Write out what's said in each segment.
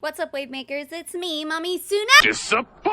What's up, wave makers? It's me, Mommy Suna. Disappointed!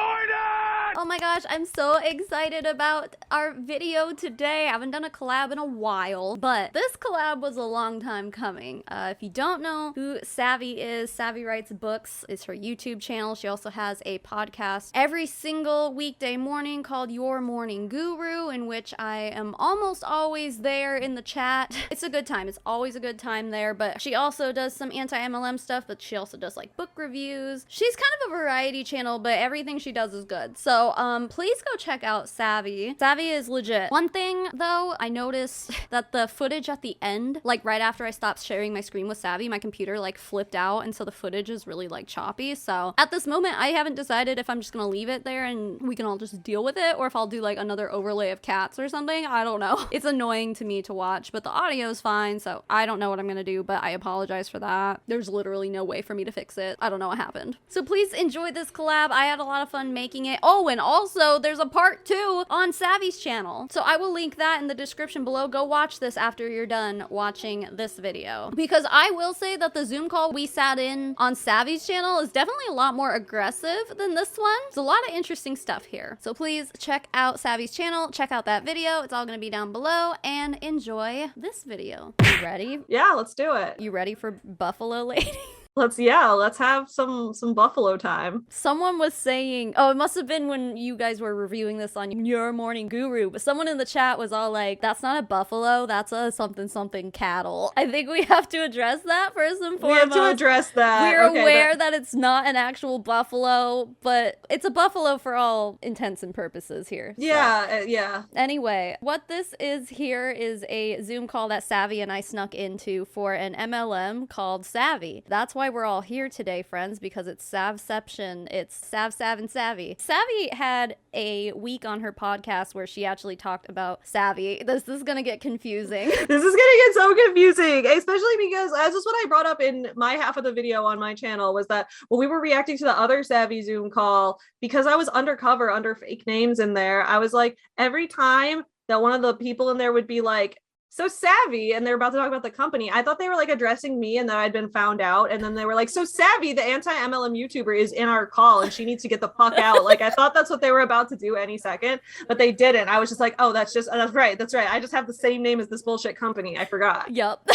Oh my gosh, I'm so excited about our video today. I haven't done a collab in a while, but this collab was a long time coming. If you don't know who Savvy is, Savvy Writes Books is her YouTube channel. She also has a podcast every single weekday morning called Your Morning Guru, in which I am almost always there in the chat. It's a good time. It's always a good time there, but she also does some anti-MLM stuff, but she also does like book reviews. She's kind of a variety channel, but everything she does is good. So please go check out Savvy. Savvy is legit. One thing though, I noticed that the footage at the end, like right after I stopped sharing my screen with Savvy, my computer like flipped out, and so the footage is really like choppy. So at this moment, I haven't decided if I'm just gonna leave it there and we can all just deal with it, or if I'll do like another overlay of cats or something. I don't know. It's annoying to me to watch, but the audio is fine, so I don't know what I'm gonna do, but I apologize for that. There's literally no way for me to fix it. I don't know what happened. So please enjoy this collab. I had a lot of fun making it. Oh, and also there's a part 2 on Savvy's channel. So I will link that in the description below. Go watch this after you're done watching this video. Because I will say that the Zoom call we sat in on Savvy's channel is definitely a lot more aggressive than this one. There's a lot of interesting stuff here. So please check out Savvy's channel, check out that video. It's all gonna be down below, and enjoy this video. You ready? Yeah, let's do it. You ready for Buffalo Lady? Let's have some buffalo time. Someone was saying, oh, it must have been when you guys were reviewing this on Your Morning Guru, but someone in the chat was all like, that's not a buffalo, that's a something something cattle. I think we have to address that first and foremost. We have to address that. We're aware that it's not an actual buffalo, but it's a buffalo for all intents and purposes here. Yeah, yeah. Anyway, what this is here is a Zoom call that Savvy and I snuck into for an MLM called Savvy. That's why we're all here today, friends, because it's Savception. It's Sav, and Savvy. Savvy had a week on her podcast where she actually talked about Savvy. This is gonna get confusing. This is gonna get so confusing, especially because this is what I brought up in my half of the video on my channel, was that when we were reacting to the other Savvy Zoom call, because I was undercover under fake names in there, I was like, every time that one of the people in there would be like, so Savvy, and they're about to talk about the company, I thought they were like addressing me and that I'd been found out, and then they were like, so Savvy, the anti-MLM YouTuber, is in our call and she needs to get the fuck out. Like, I thought that's what they were about to do any second, but they didn't. I was just like, oh, that's right, I just have the same name as this bullshit company, I forgot. Yup.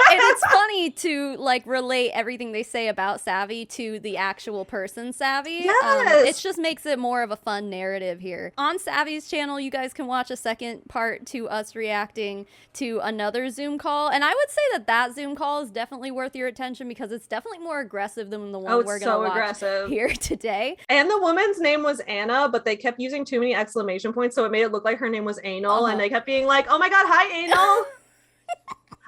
And it's funny to like relate everything they say about Savvy to the actual person Savvy. Yes. It just makes it more of a fun narrative here. On Savvy's channel, you guys can watch a second part to us reacting to another Zoom call. And I would say that that Zoom call is definitely worth your attention because it's definitely more aggressive than the one we're going to watch here today. And the woman's name was Anna, but they kept using too many exclamation points, so it made it look like her name was Anal, and they kept being like, oh my god, hi Anal.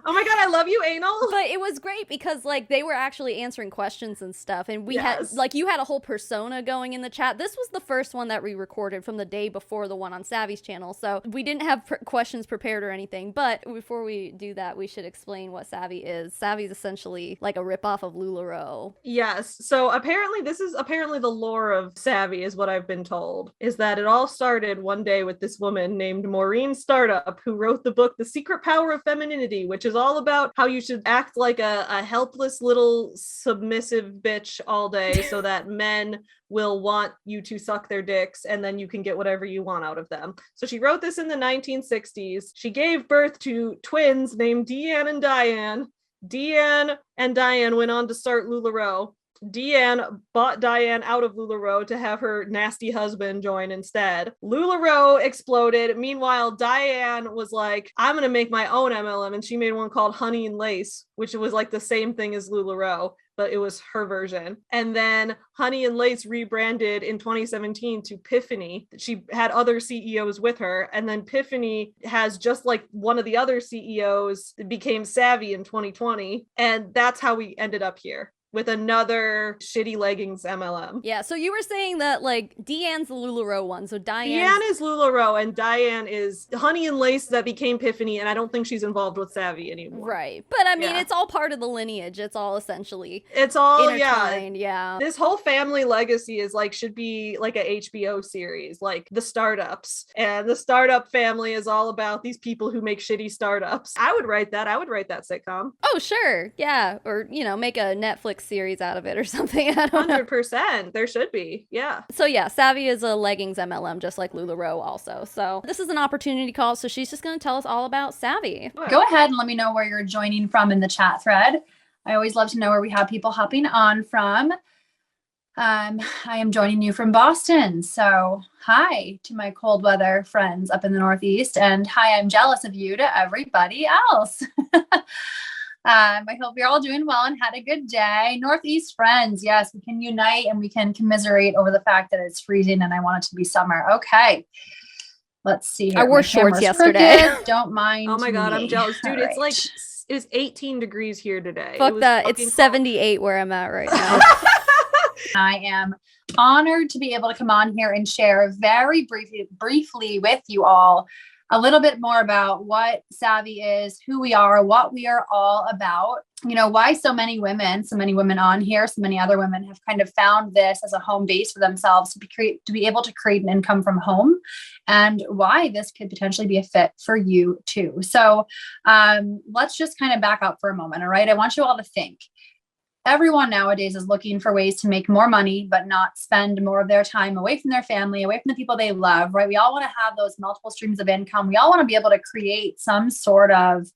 Oh my god, I love you, Anal. But it was great because like they were actually answering questions and stuff, and we had like, you had a whole persona going in the chat. This was the first one that we recorded from the day before the one on Savvy's channel, so we didn't have questions prepared or anything. But before we do that, we should explain what Savvy is. Savvy's essentially like a ripoff of LuLaRoe. Yes, so apparently this is the lore of Savvy, is what I've been told, is that it all started one day with this woman named Maureen Startup, who wrote the book The Secret Power of Femininity, which is all about how you should act like a helpless little submissive bitch all day so that men will want you to suck their dicks and then you can get whatever you want out of them. So she wrote this in the 1960s. She gave birth to twins named Deanne and Diane. Deanne and Diane went on to start LuLaRoe. Deanne bought Diane out of LuLaRoe to have her nasty husband join instead. LuLaRoe exploded. Meanwhile, Diane was like, I'm gonna make my own MLM, and she made one called Honey and Lace, which was like the same thing as LuLaRoe, but it was her version. And then Honey and Lace rebranded in 2017 to Piffany. She had other CEOs with her, and then Piffany has just like one of the other CEOs became Savvy in 2020, and that's how we ended up here with another shitty leggings MLM. Yeah, so you were saying that like Deanne's the LuLaRoe one, so Deanne is LuLaRoe and Diane is Honey and Lace that became Piffany, and I don't think she's involved with Savvy anymore. Right, but I mean, it's all part of the lineage. It's all essentially intertwined. Yeah. This whole family legacy is like, should be like a HBO series, like The Startups, and the startup family is all about these people who make shitty startups. I would write that sitcom. Oh, sure. Yeah, or, you know, make a Netflix Netflix series out of it or something. I don't know. 100%. There should be. Yeah. So yeah, Savvy is a leggings MLM, just like LuLaRoe also. So this is an opportunity call. So she's just going to tell us all about Savvy. Go ahead and let me know where you're joining from in the chat thread. I always love to know where we have people hopping on from. I am joining you from Boston. So hi to my cold weather friends up in the Northeast, and hi, I'm jealous of you to everybody else. I hope you're all doing well and had a good day. Northeast friends, yes, we can unite and we can commiserate over the fact that it's freezing and I want it to be summer. Okay. Let's see here. I wore shorts yesterday. Crooked. Don't mind. Oh my God, me. I'm jealous. Dude, All it's right. like, it's 18 degrees here today. Fuck that. It's 78 where I'm at right now. I am honored to be able to come on here and share very briefly with you all a little bit more about what Savvy is, who we are, what we are all about. You know, why so many women on here, so many other women have kind of found this as a home base for themselves to be able to create an income from home, and why this could potentially be a fit for you too. So let's just kind of back up for a moment. All right. I want you all to think. Everyone nowadays is looking for ways to make more money, but not spend more of their time away from their family, away from the people they love, right? We all want to have those multiple streams of income. We all want to be able to create some sort of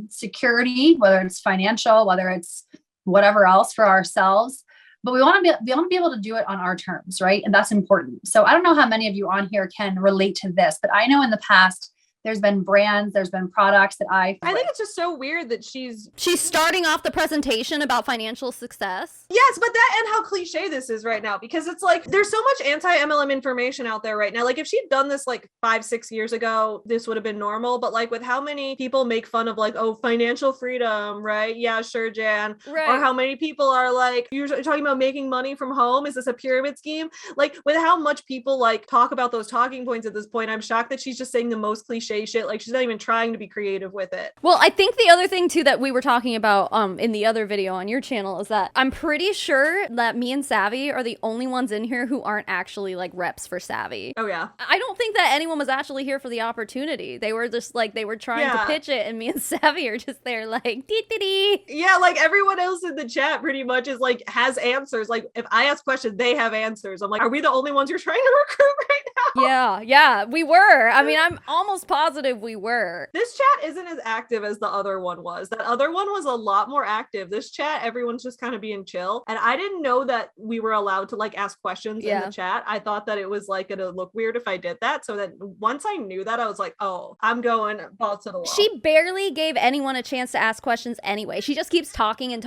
security, whether it's financial, whether it's whatever else for ourselves. But we want to be able to do it on our terms, right? And that's important. So I don't know how many of you on here can relate to this, but I know in the past, there's been brands, there's been products that I think it's just so weird that she's starting off the presentation about financial success. Yes, but that and how cliche this is right now, because it's like there's so much anti-MLM information out there right now. Like if she'd done this like 5-6 years ago, this would have been normal. But like with how many people make fun of like, oh, financial freedom, right? Yeah, sure, Jan. Right. Or how many people are like, you're talking about making money from home. Is this a pyramid scheme? Like with how much people like talk about those talking points at this point, I'm shocked that she's just saying the most cliche shit. Like she's not even trying to be creative with it. Well, I think the other thing too that we were talking about in the other video on your channel is that I'm pretty sure that me and Savvy are the only ones in here who aren't actually like reps for Savvy. Oh yeah. I don't think that anyone was actually here for the opportunity. They were just like, they were trying to pitch it, and me and Savvy are just there like dee. Yeah, like everyone else in the chat pretty much is like has answers. Like if I ask questions, they have answers. I'm like, are we the only ones you're trying to recruit right now? Yeah, we were. I mean, I'm almost positive we were. This chat isn't as active as the other one was. That other one was a lot more active. This chat, everyone's just kind of being chill. And I didn't know that we were allowed to like ask questions in the chat. I thought that it was like gonna look weird if I did that. So that once I knew that, I was like, oh, I'm going balls to the wall. She barely gave anyone a chance to ask questions anyway. She just keeps talking and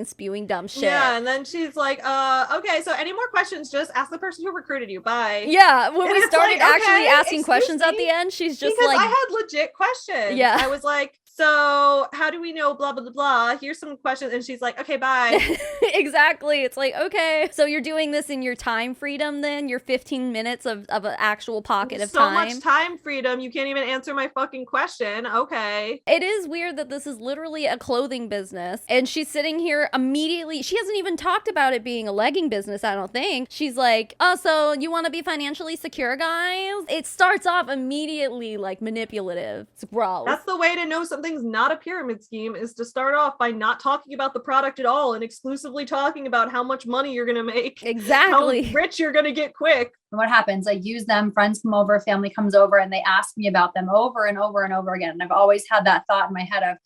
spewing dumb shit. Yeah, and then she's like, okay, so any more questions, just ask the person who recruited you. Bye. Yeah, when we started actually asking questions me? At the end, she's just because like, I had legit questions. Yeah. I was like, so how do we know blah, blah, blah, blah? Here's some questions. And she's like, okay, bye. Exactly. It's like, okay, so you're doing this in your time freedom then? Your 15 minutes of an actual pocket of time? So much time freedom. You can't even answer my fucking question. Okay. It is weird that this is literally a clothing business. And she's sitting here immediately. She hasn't even talked about it being a legging business, I don't think. She's like, oh, so you want to be financially secure, guys? It starts off immediately like manipulative. It's gross. That's the way to know something's not a pyramid scheme, is to start off by not talking about the product at all and exclusively talking about how much money you're going to make. Exactly. How rich you're going to get quick. And what happens? I use them, friends come over, family comes over, and they ask me about them over and over and over again. And I've always had that thought in my head of,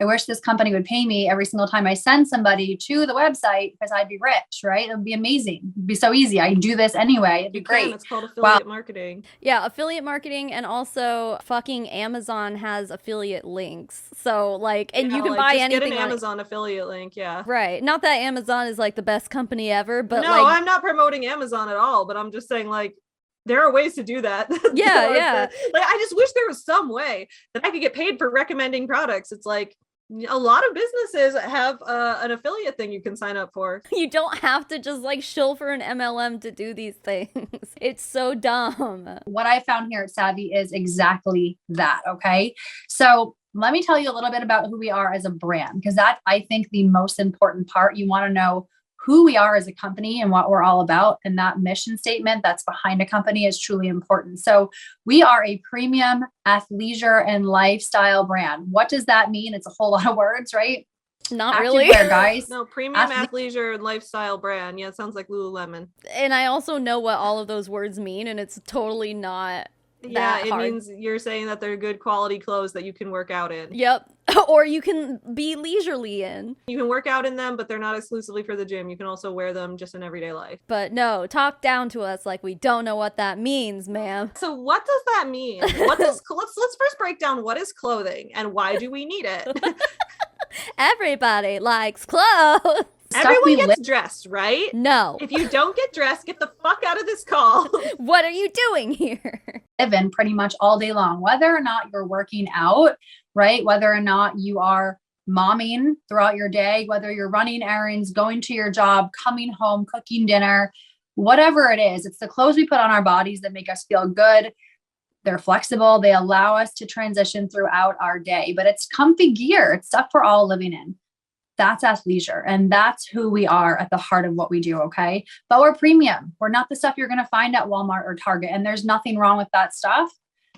I wish this company would pay me every single time I send somebody to the website, because I'd be rich, right? It would be amazing. It'd be so easy. I do this anyway. It'd be great. It's called affiliate marketing. Yeah, affiliate marketing, and also fucking Amazon has affiliate links. So like, and you can buy just anything. Get an Amazon affiliate link, yeah. Right. Not that Amazon is like the best company ever, but no, I'm not promoting Amazon at all, but I'm just saying like, there are ways to do that. Yeah. Like, I just wish there was some way that I could get paid for recommending products. It's like, a lot of businesses have an affiliate thing you can sign up for. You don't have to just like shill for an MLM to do these things. It's so dumb. What I found here at Savvy is exactly that. Okay. So let me tell you a little bit about who we are as a brand, because that, I think, the most important part. You want to know who we are as a company and what we're all about. And that mission statement that's behind a company is truly important. So we are a premium athleisure and lifestyle brand. What does that mean? It's a whole lot of words, right? Not really. Activewear, guys. No, premium athleisure and lifestyle brand. Yeah, it sounds like Lululemon. And I also know what all of those words mean, and it's totally not Yeah, it hard. means you're saying that they're good quality clothes that you can work out in. Yep. Or you can be leisurely in. You can work out in them, but they're not exclusively for the gym. You can also wear them just in everyday life. But no, talk down to us like we don't know what that means, ma'am. So what does that mean? What does let's first break down what is clothing and why do we need it? Everybody likes clothes. Everyone gets dressed, right? No. If you don't get dressed, get the fuck out of this call. What are you doing here? Live in pretty much all day long, whether or not you're working out, right? Whether or not you are momming throughout your day, whether you're running errands, going to your job, coming home, cooking dinner, whatever it is, it's the clothes we put on our bodies that make us feel good. They're flexible. They allow us to transition throughout our day, but it's comfy gear. It's stuff we're all living in. That's athleisure. And that's who we are at the heart of what we do. Okay. But we're premium. We're not the stuff you're going to find at Walmart or Target. And there's nothing wrong with that stuff,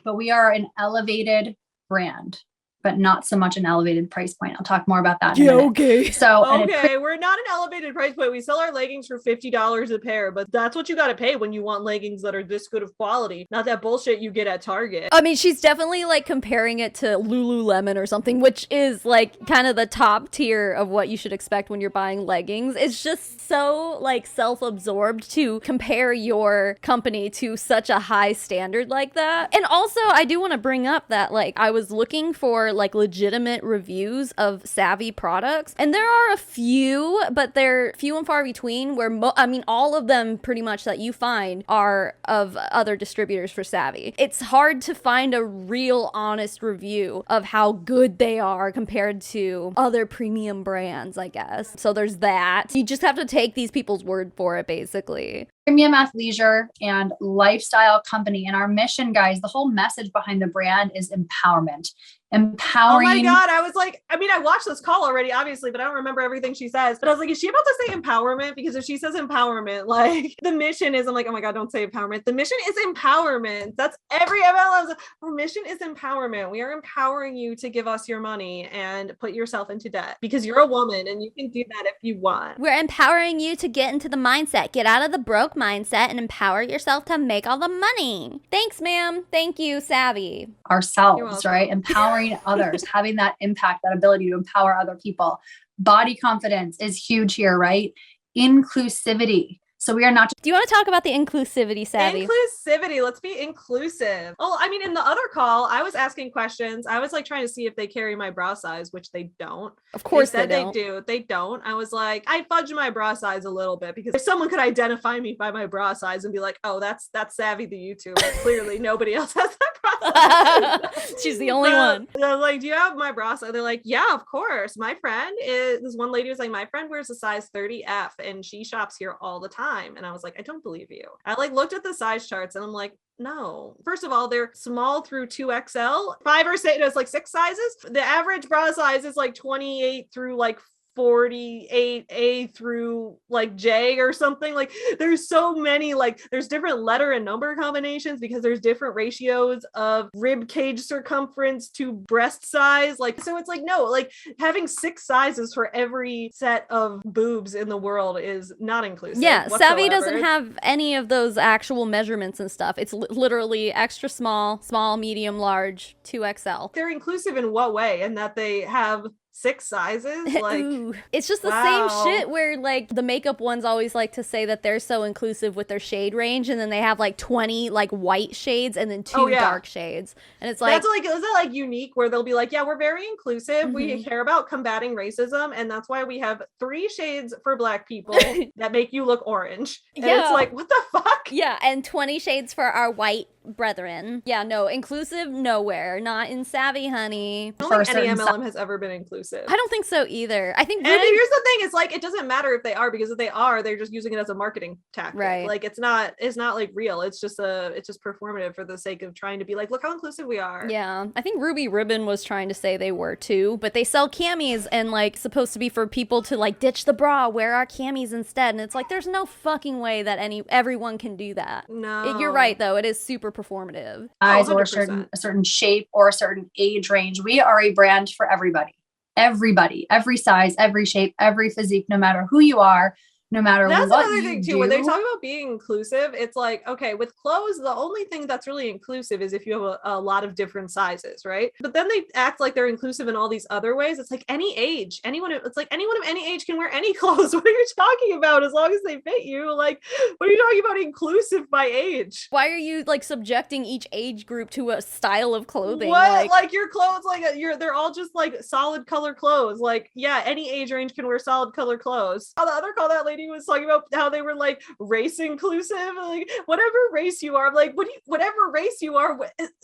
but we are an elevated brand, but not so much an elevated price point. I'll talk more about that in a minute. Okay. So, okay, we're not an elevated price point. We sell our leggings for $50 a pair, but that's what you got to pay when you want leggings that are this good of quality. Not that bullshit you get at Target. I mean, she's definitely like comparing it to Lululemon or something, which is like kind of the top tier of what you should expect when you're buying leggings. It's just so like self-absorbed to compare your company to such a high standard like that. And also, I do want to bring up that like I was looking for like legitimate reviews of Savvy products, and there are a few, but they're few and far between, where I mean all of them pretty much that you find are of other distributors for Savvy. It's hard to find a real honest review of how good they are compared to other premium brands, I guess. So there's that. You just have to take these people's word for it, basically. Premium athleisure and lifestyle company. And our mission, guys, the whole message behind the brand is empowerment. Empowering. Oh my God. I was like, I mean, I watched this call already, obviously, but I don't remember everything she says. But I was like, is she about to say empowerment? Because if she says empowerment, like the mission is, I'm like, oh my God, don't say empowerment. The mission is empowerment. That's every MLM. Our mission is empowerment. We are empowering you to give us your money and put yourself into debt because you're a woman and you can do that if you want. We're empowering you to get into the mindset, get out of the broke mindset and empower yourself to make all the money. Thanks, ma'am. Thank you, Savvy. Ourselves, right? Empowering others, having that impact, that ability to empower other people. Body confidence is huge here, right? Inclusivity. So we are not. Do you want to talk about the inclusivity, Savvy? Inclusivity. Let's be inclusive. Oh, I mean, in the other call, I was asking questions. I was like trying to see if they carry my bra size, which they don't. Of course they said don't. They do. They don't. I was like, I fudge my bra size a little bit because if someone could identify me by my bra size and be like, oh, that's Savvy the YouTuber. Clearly, nobody else has that bra size. She's the only one. They're like, do you have my bra size? They're like, yeah, of course. My friend is. This one lady was like, my friend wears a size 30F and she shops here all the time. And I was like, I don't believe you. I like looked at the size charts and I'm like, no. First of all, they're small through 2XL. 5 or 6, it's like 6 sizes. The average bra size is like 28 through like 48A through like J or something. Like there's so many, like there's different letter and number combinations because there's different ratios of rib cage circumference to breast size. Like, so it's like, no, like having 6 sizes for every set of boobs in the world is not inclusive. Yeah, whatsoever. Savvy doesn't have any of those actual measurements and stuff. It's literally extra small, medium, large, 2XL. They're inclusive in what way? And that they have 6 sizes? Like, ooh. It's just the wow. same shit where like the makeup ones always like to say that they're so inclusive with their shade range, and then they have like 20 like white shades and then 2 dark shades, and it's like, that's like, is it like unique where they'll be like, yeah, we're very inclusive, we care about combating racism, and that's why we have 3 shades for Black people that make you look orange. And it's like, what the fuck? Yeah, and 20 shades for our white brethren. Yeah, no, inclusive nowhere. Not in Savvy, honey. I don't think any MLM has ever been inclusive. I don't think so either. I think and here's the thing, it's like, it doesn't matter if they are, because if they are, they're just using it as a marketing tactic. Right. Like it's not like real. It's just performative for the sake of trying to be like, look how inclusive we are. Yeah. I think Ruby Ribbon was trying to say they were too, but they sell camis and like supposed to be for people to like ditch the bra, wear our camis instead. And it's like, there's no fucking way that everyone can do that. No. You're right though. It is super performative. Size or a certain shape or a certain age range. We are a brand for everybody. everybody, every size, every shape, every physique, no matter who you are, no matter That's what another you thing too. do. When they talk about being inclusive, it's like, okay, with clothes, the only thing that's really inclusive is if you have a lot of different sizes, right? But then they act like they're inclusive in all these other ways. It's like any age, it's like anyone of any age can wear any clothes. What are you talking about? As long as they fit you, like, what are you talking about inclusive by age? Why are you like subjecting each age group to a style of clothing? What? Like your clothes, like they're all just like solid color clothes. Like, yeah, any age range can wear solid color clothes. How the other call that lady was talking about how they were like race inclusive, like whatever race you are. I'm like, whatever race you are,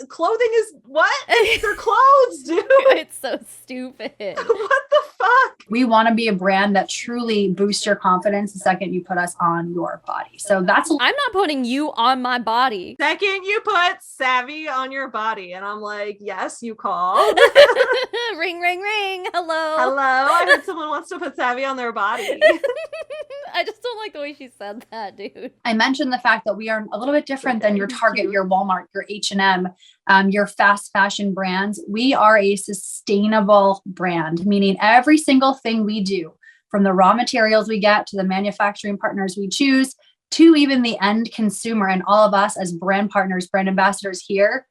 clothing is what? They're clothes, dude. It's so stupid. What the fuck? We want to be a brand that truly boosts your confidence the second you put us on your body. So that's I'm not putting you on my body. Second, you put Savvy on your body, and I'm like, yes, you called. Ring, ring, ring. Hello. Hello. I heard someone wants to put Savvy on their body. I just don't like the way she said that, dude. I mentioned the fact that we are a little bit different than your Target, Cute. your Walmart, your H&M, your fast fashion brands. We are a sustainable brand, meaning every single thing we do, from the raw materials we get to the manufacturing partners we choose, to even the end consumer, and all of us as brand partners, brand ambassadors here.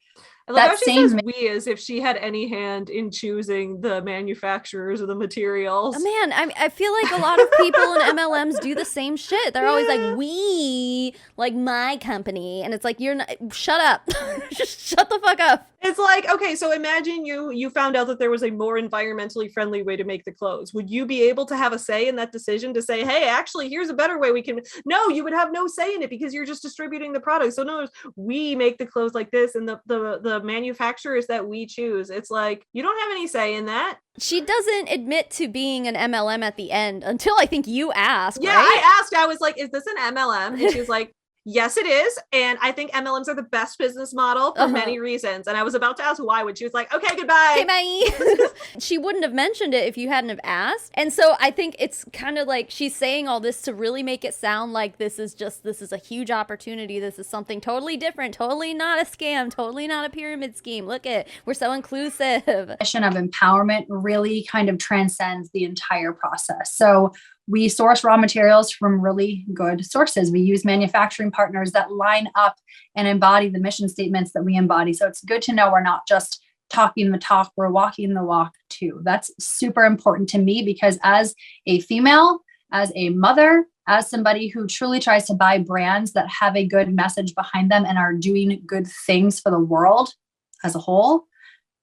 I love That how she same says we as if she had any hand in choosing the manufacturers or the materials. Oh, man, I feel like a lot of people in MLMs do the same shit. They're always like, we, like my company. And it's like, you're not, shut up. Just shut the fuck up. It's like, okay, so imagine you found out that there was a more environmentally friendly way to make the clothes. Would you be able to have a say in that decision to say, hey, actually, here's a better way we can? No, you would have no say in it because you're just distributing the product. So no, we make the clothes like this, and the manufacturers that we choose. It's like, you don't have any say in that. She doesn't admit to being an MLM at the end until I think you asked. Yeah, right? I asked, I was like, is this an MLM? And she was like, yes, it is. And I think MLMs are the best business model for many reasons. And I was about to ask why, when she was like, okay, goodbye. Okay, bye. She wouldn't have mentioned it if you hadn't have asked. And so I think it's kind of like she's saying all this to really make it sound like this is a huge opportunity. This is something totally different, totally not a scam, totally not a pyramid scheme. Look at, we're so inclusive. The mission of empowerment really kind of transcends the entire process. So we source raw materials from really good sources. We use manufacturing partners that line up and embody the mission statements that we embody. So it's good to know we're not just talking the talk, we're walking the walk too. That's super important to me because as a female, as a mother, as somebody who truly tries to buy brands that have a good message behind them and are doing good things for the world as a whole,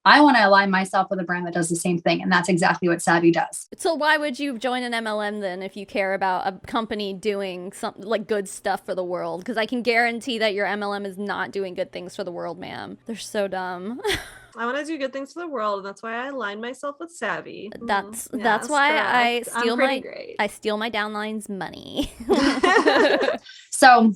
I want to align myself with a brand that does the same thing. And that's exactly what Savvy does. So why would you join an MLM then if you care about a company doing something like good stuff for the world? Because I can guarantee that your MLM is not doing good things for the world, ma'am. They're so dumb. I want to do good things for the world, and that's why I align myself with Savvy. That's Yes, why correct. I steal my downline's money. So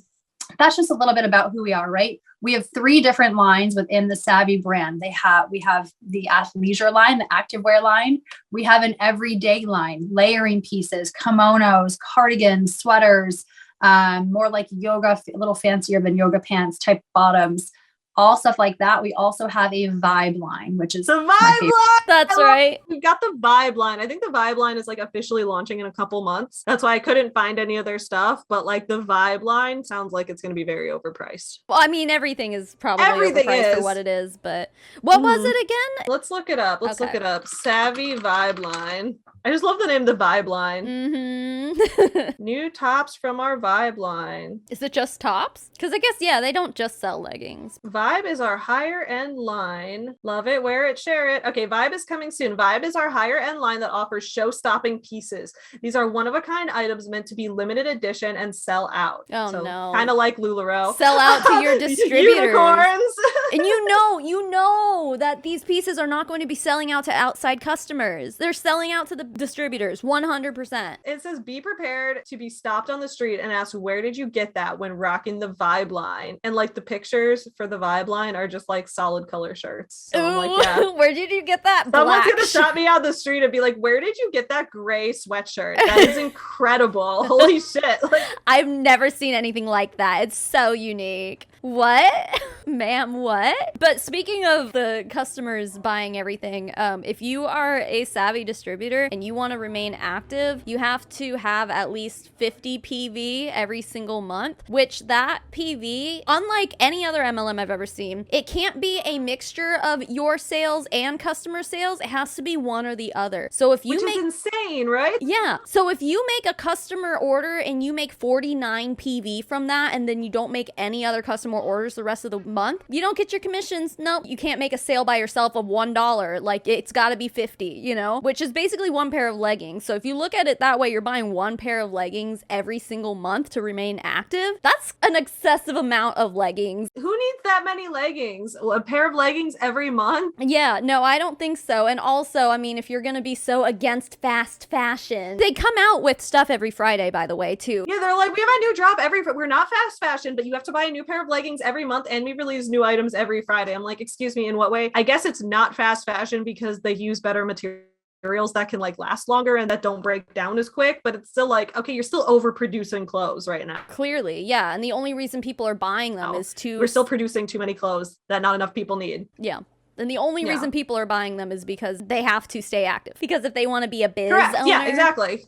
that's just a little bit about who we are, right? We have 3 different lines within the Savvy brand. We have the athleisure line, the activewear line. We have an everyday line, layering pieces, kimonos, cardigans, sweaters, more like yoga, a little fancier than yoga pants type bottoms, all stuff like that. We also have a vibe line, which is the vibe line. That's right. We've got the vibe line. I think the vibe line is like officially launching in a couple months. That's why I couldn't find any of their stuff. But like the vibe line sounds like it's going to be very overpriced. Well, I mean, everything is probably Everything overpriced for is. what it is, but what was it again? Let's look it up. Let's Okay. look it up. Savvy vibe line. I just love the name, the vibe line. Mm-hmm. New tops from our vibe line. Is it just tops? Because I guess, yeah, they don't just sell leggings. Vibe is our higher end line. Love it, wear it, share it. Okay, Vibe is coming soon. Vibe is our higher end line that offers show-stopping pieces. These are one-of-a-kind items meant to be limited edition and sell out. Oh, so, no. kind of like LuLaRoe. Sell out to your distributors. Unicorns. And you know that these pieces are not going to be selling out to outside customers. They're selling out to the distributors, 100%. It says, be prepared to be stopped on the street and asked, where did you get that when rocking the Vibe line? And like the pictures for the Vibe collab line are just like solid color shirts. So Ooh, I'm like, yeah. where did you get that? Someone's Black gonna stop me on the street and be like, where did you get that gray sweatshirt? That is incredible. Holy shit. Like, I've never seen anything like that. It's so unique. What? Ma'am, what? But speaking of the customers buying everything, if you are a Savvy distributor and you want to remain active, you have to have at least 50 PV every single month, which that PV, unlike any other MLM I've ever seen, it can't be a mixture of your sales and customer sales. It has to be one or the other. So if you which is insane, right? yeah. So if you make a customer order and you make 49 PV from that, and then you don't make any other customer orders the rest of the month, you don't get your commissions. No, you can't make a sale by yourself of $1. Like, it's got to be 50, you know, which is basically one pair of leggings. So if you look at it that way, you're buying one pair of leggings every single month to remain active. That's an excessive amount of leggings. Who needs that many leggings? A pair of leggings every month? Yeah, no, I don't think so. And also, I mean, if you're going to be so against fast fashion, they come out with stuff every Friday, by the way, too. Yeah, they're like, we have a new drop we're not fast fashion, but you have to buy a new pair of leggings every month and we release new items every Friday. I'm like, excuse me, in what way? I guess it's not fast fashion because they use better materials that can like last longer and that don't break down as quick, but it's still like, okay, you're still overproducing clothes right now. Clearly, yeah. And the only reason people are buying them is to... We're still producing too many clothes that not enough people need. Yeah. And the only reason people are buying them is because they have to stay active. Because if they want to be a biz Correct. owner... Yeah, exactly.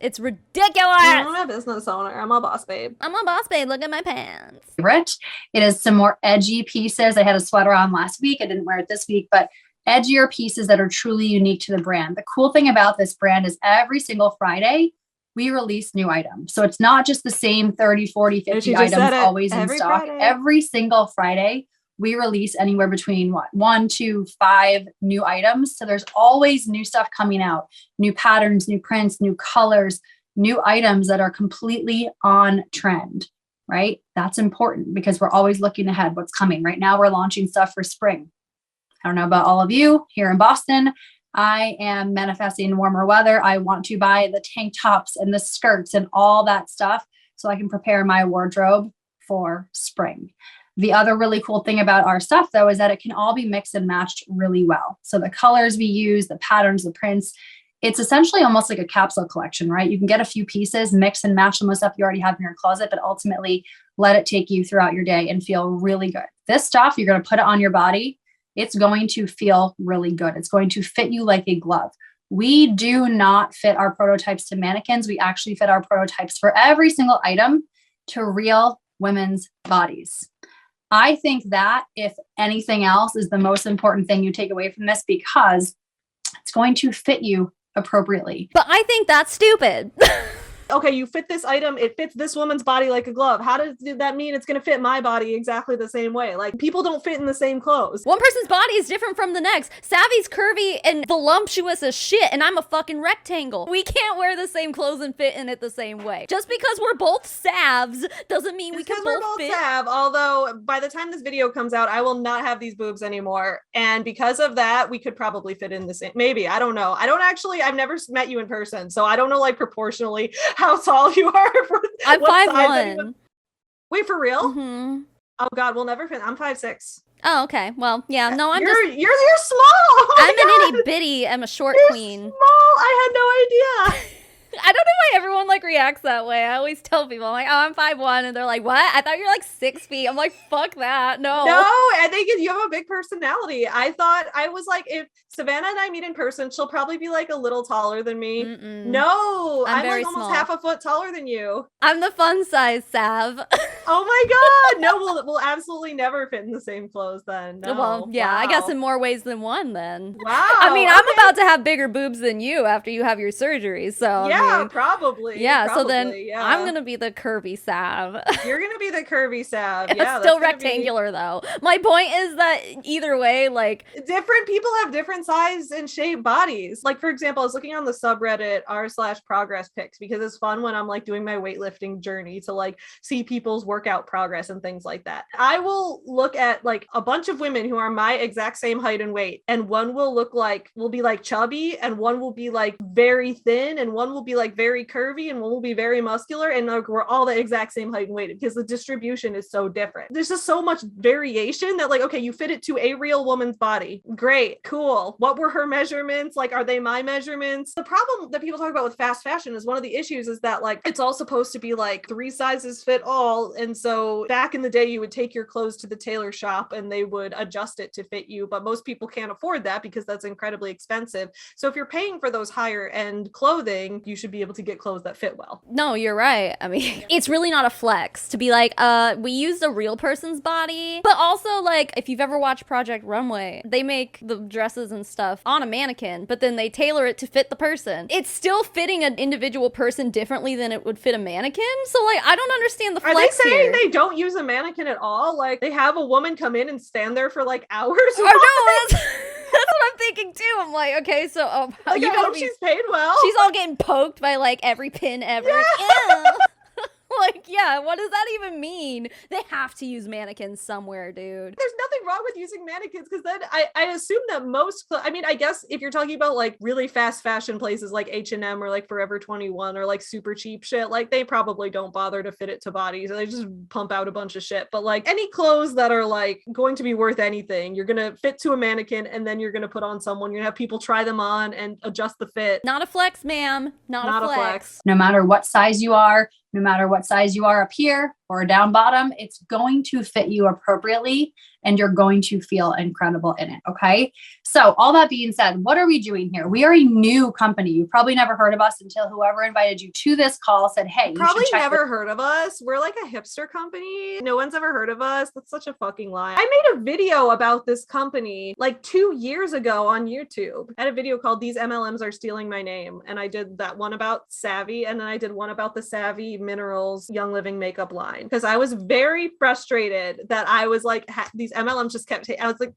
It's ridiculous. I'm a business owner. I'm a boss babe. I'm a boss babe. Look at my pants. Rich. It is some more edgy pieces. I had a sweater on last week. I didn't wear it this week, but edgier pieces that are truly unique to the brand. The cool thing about this brand is every single Friday, we release new items. So it's not just the same 30, 40, 50 items always in stock. Friday. Every single Friday, we release anywhere between 1 to 5 new items. So there's always new stuff coming out, new patterns, new prints, new colors, new items that are completely on trend, right? That's important because we're always looking ahead what's coming. Right now, we're launching stuff for spring. I don't know about all of you here in Boston. I am manifesting warmer weather. I want to buy the tank tops and the skirts and all that stuff so I can prepare my wardrobe for spring. The other really cool thing about our stuff, though, is that it can all be mixed and matched really well. So the colors we use, the patterns, the prints, it's essentially almost like a capsule collection, right? You can get a few pieces, mix and match them with stuff you already have in your closet, but ultimately let it take you throughout your day and feel really good. This stuff, you're going to put it on your body. It's going to feel really good. It's going to fit you like a glove. We do not fit our prototypes to mannequins. We actually fit our prototypes for every single item to real women's bodies. I think that, if anything else, is the most important thing you take away from this because it's going to fit you appropriately. But I think that's stupid. Okay, you fit this item, it fits this woman's body like a glove. How does that mean it's going to fit my body exactly the same way? Like, people don't fit in the same clothes. One person's body is different from the next. Savvy's curvy and voluptuous as shit, and I'm a fucking rectangle. We can't wear the same clothes and fit in it the same way. Just because we're both Savs doesn't mean we can both fit. Sav, although by the time this video comes out, I will not have these boobs anymore. And because of that, we could probably fit in the same. Maybe, I don't know. I've never met you in person, so I don't know, like, proportionally how tall you are. I'm 5'1". Wait, for real? Mm-hmm. Oh God, we'll never fit. I'm 5'6". Oh, okay. Well, yeah. No, You're small. Oh I'm my an itty bitty. I'm a short You're queen. Small. I had no idea. I don't know why everyone like reacts that way. I always tell people, I'm like, oh, I'm 5'1", and they're like, what? I thought you're like 6 feet. I'm like, fuck that. No, I think you have a big personality. I thought, I was like, if Savannah and I meet in person, she'll probably be like a little taller than me. Mm-mm. No, I'm very like almost small. half a foot taller than you. I'm the fun size, Sav. Oh my God. No, we'll absolutely never fit in the same clothes then. No. Well, yeah, Wow. I guess in more ways than one then. Wow. I mean, I'm about to have bigger boobs than you after you have your surgery, so Yeah, I mean, probably. yeah, so probably, then yeah. I'm gonna be the curvy Sav. You're gonna be the curvy Sav. It's Yeah, still that's gonna rectangular though. My point is that either way, like, different people have different size and shape bodies. Like, for example, I was looking on the subreddit r/progress pics because it's fun when I'm like doing my weightlifting journey to like see people's workout progress and things like that. I will look at like a bunch of women who are my exact same height and weight, and one will be like chubby, and one will be like very thin, and one will be like very curvy and one will be very muscular, and like we're all the exact same height and weight because the distribution is so different. There's just so much variation that like, okay, you fit it to a real woman's body. Great, cool. What were her measurements? Like, are they my measurements? The problem that people talk about with fast fashion is one of the issues is that like it's all supposed to be like 3 sizes fit all. And so back in the day, you would take your clothes to the tailor shop and they would adjust it to fit you. But most people can't afford that because that's incredibly expensive. So if you're paying for those higher end clothing, you should be able to get clothes that fit well. No, you're right. I mean, it's really not a flex to be like, we used a real person's body. But also, like, if you've ever watched Project Runway, they make the dresses and stuff on a mannequin, but then they tailor it to fit the person. It's still fitting an individual person differently than it would fit a mannequin. So, like, I don't understand the flex Are they saying here. they don't use a mannequin at all? Like, they have a woman come in and stand there for like hours? Or no, that's what I'm thinking too. I'm like, okay, so Like, you I gotta hope be, she's paid well. she's all getting poked by like every pin ever. Yeah. Ew. Like, yeah, what does that even mean? They have to use mannequins somewhere, dude. There's nothing wrong with using mannequins because then I assume that most, I mean, I guess if you're talking about like really fast fashion places like H&M or like Forever 21 or like super cheap shit, like they probably don't bother to fit it to bodies. They just pump out a bunch of shit. But like any clothes that are like going to be worth anything, you're going to fit to a mannequin and then you're going to put on someone. You're going to have people try them on and adjust the fit. Not a flex, ma'am. Not a flex. No matter what size you are, no matter what size you are up here or down bottom, it's going to fit you appropriately and you're going to feel incredible in it. Okay. So all that being said, what are we doing here? We are a new company. You've probably never heard of us until whoever invited you to this call said, hey, Probably you should check never heard of us. We're like a hipster company. No one's ever heard of us. That's such a fucking lie. I made a video about this company like 2 years ago on YouTube. I had a video called These MLMs Are Stealing My Name. And I did that one about Savvy. And then I did one about the Savvy Minerals Young Living makeup line. Because I was very frustrated that I was like, these MLMs just kept I was like,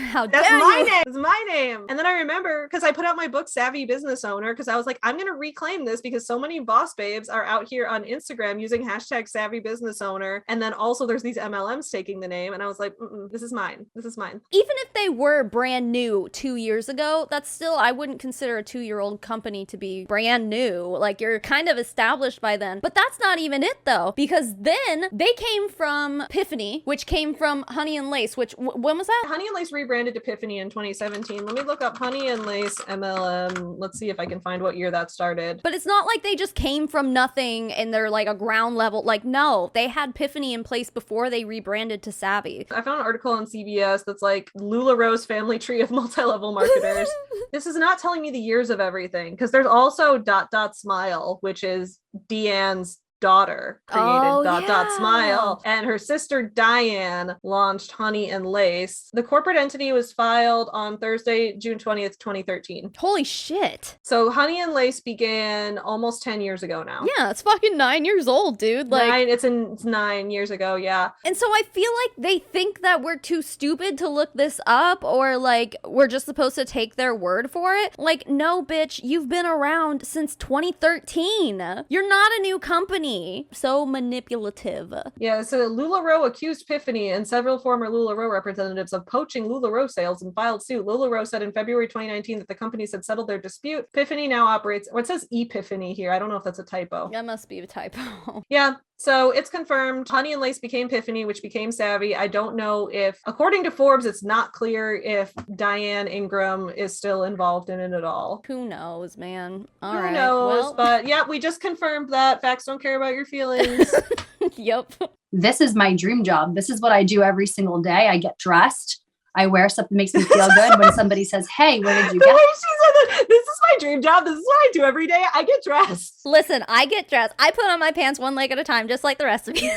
How that's dare my you? name. It's my name. And then I remember because I put out my book, Savvy Business Owner, because I was like, I'm going to reclaim this because so many boss babes are out here on Instagram using hashtag Savvy Business Owner. And then also there's these MLMs taking the name. And I was like, this is mine. This is mine. Even if they were brand new 2 years ago, that's still, I wouldn't consider a 2-year-old company to be brand new. Like, you're kind of established by then. But that's not even it, though, because then they came from Epiphany, which came from Honey and Lace, which, when was that? Honey and Lace rebranded to Epiphany in 2017. Let me look up Honey and Lace MLM. Let's see if I can find what year that started. But it's not like they just came from nothing and they're like a ground level. Like, no, they had Epiphany in place before they rebranded to Savvy. I found an article on CBS that's like LuLaRoe's family tree of multi-level marketers. This is not telling me the years of everything because there's also Smile, which is Deanne's daughter created Smile, and her sister Diane launched Honey and Lace. The corporate entity was filed on Thursday, June 20th, 2013. Holy shit. So Honey and Lace began almost 10 years ago now. Yeah, it's fucking 9 years old, dude. Like, it's 9 years ago, yeah. And so I feel like they think that we're too stupid to look this up, or like we're just supposed to take their word for it. Like, no, bitch, you've been around since 2013. You're not a new company. So manipulative. Yeah, so LuLaRoe accused Epiphany and several former LuLaRoe representatives of poaching LuLaRoe sales and filed suit. LuLaRoe said in February 2019 that the companies had settled their dispute. Epiphany now operates, or it says Epiphany here. I don't know if that's a typo. That must be a typo. Yeah. So it's confirmed. Honey and Lace became Epiphany, which became Savvy. I don't know if, according to Forbes, it's not clear if Diane Ingram is still involved in it at all. Who knows, man? All Who right. knows? Well. But yeah, we just confirmed that facts don't care about your feelings. Yep. This is my dream job. This is what I do every single day. I get dressed. I wear something that makes me feel good. When somebody says, hey, where did you The get? way she said that, this is my dream job. This is what I do every day. I get dressed. Listen, I get dressed. I put on my pants one leg at a time, just like the rest of you.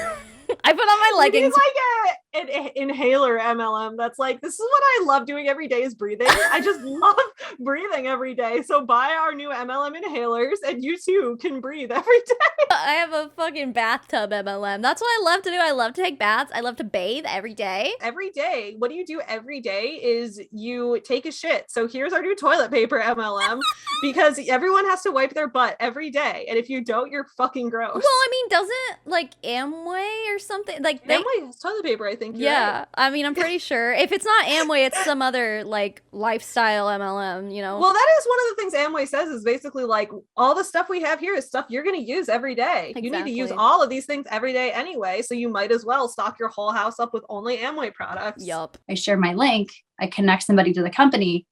I put on my leggings. It's like an inhaler MLM. That's like, this is what I love doing every day is breathing. I just love breathing every day. So buy our new MLM inhalers and you too can breathe every day. I have a fucking bathtub MLM. That's what I love to do. I love to take baths. I love to bathe every day. Every day. What do you do every day is you take a shit. So here's our new toilet paper MLM because everyone has to wipe their butt every day. And if you don't, you're fucking gross. Well, I mean, doesn't like Amway or something like Amway has toilet paper, I think. think you're Yeah, right. I mean, I'm pretty sure if it's not Amway, it's some other like lifestyle MLM, you know? Well, that is one of the things Amway says is basically like all the stuff we have here is stuff you're going to use every day. You need to use Exactly. all of these things every day anyway, so you might as well stock your whole house up with only Amway products. Yup. I share my link, I connect somebody to the company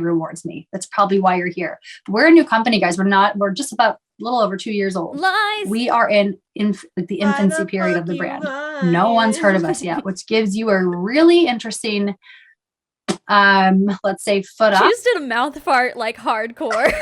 rewards me. That's probably why you're here. We're a new company, guys. We're just about a little over 2 years old. Lies. We are in the infancy period of the brand. No one's heard of us yet, which gives you a really interesting, let's say, foot She up. just did a mouth fart like hardcore.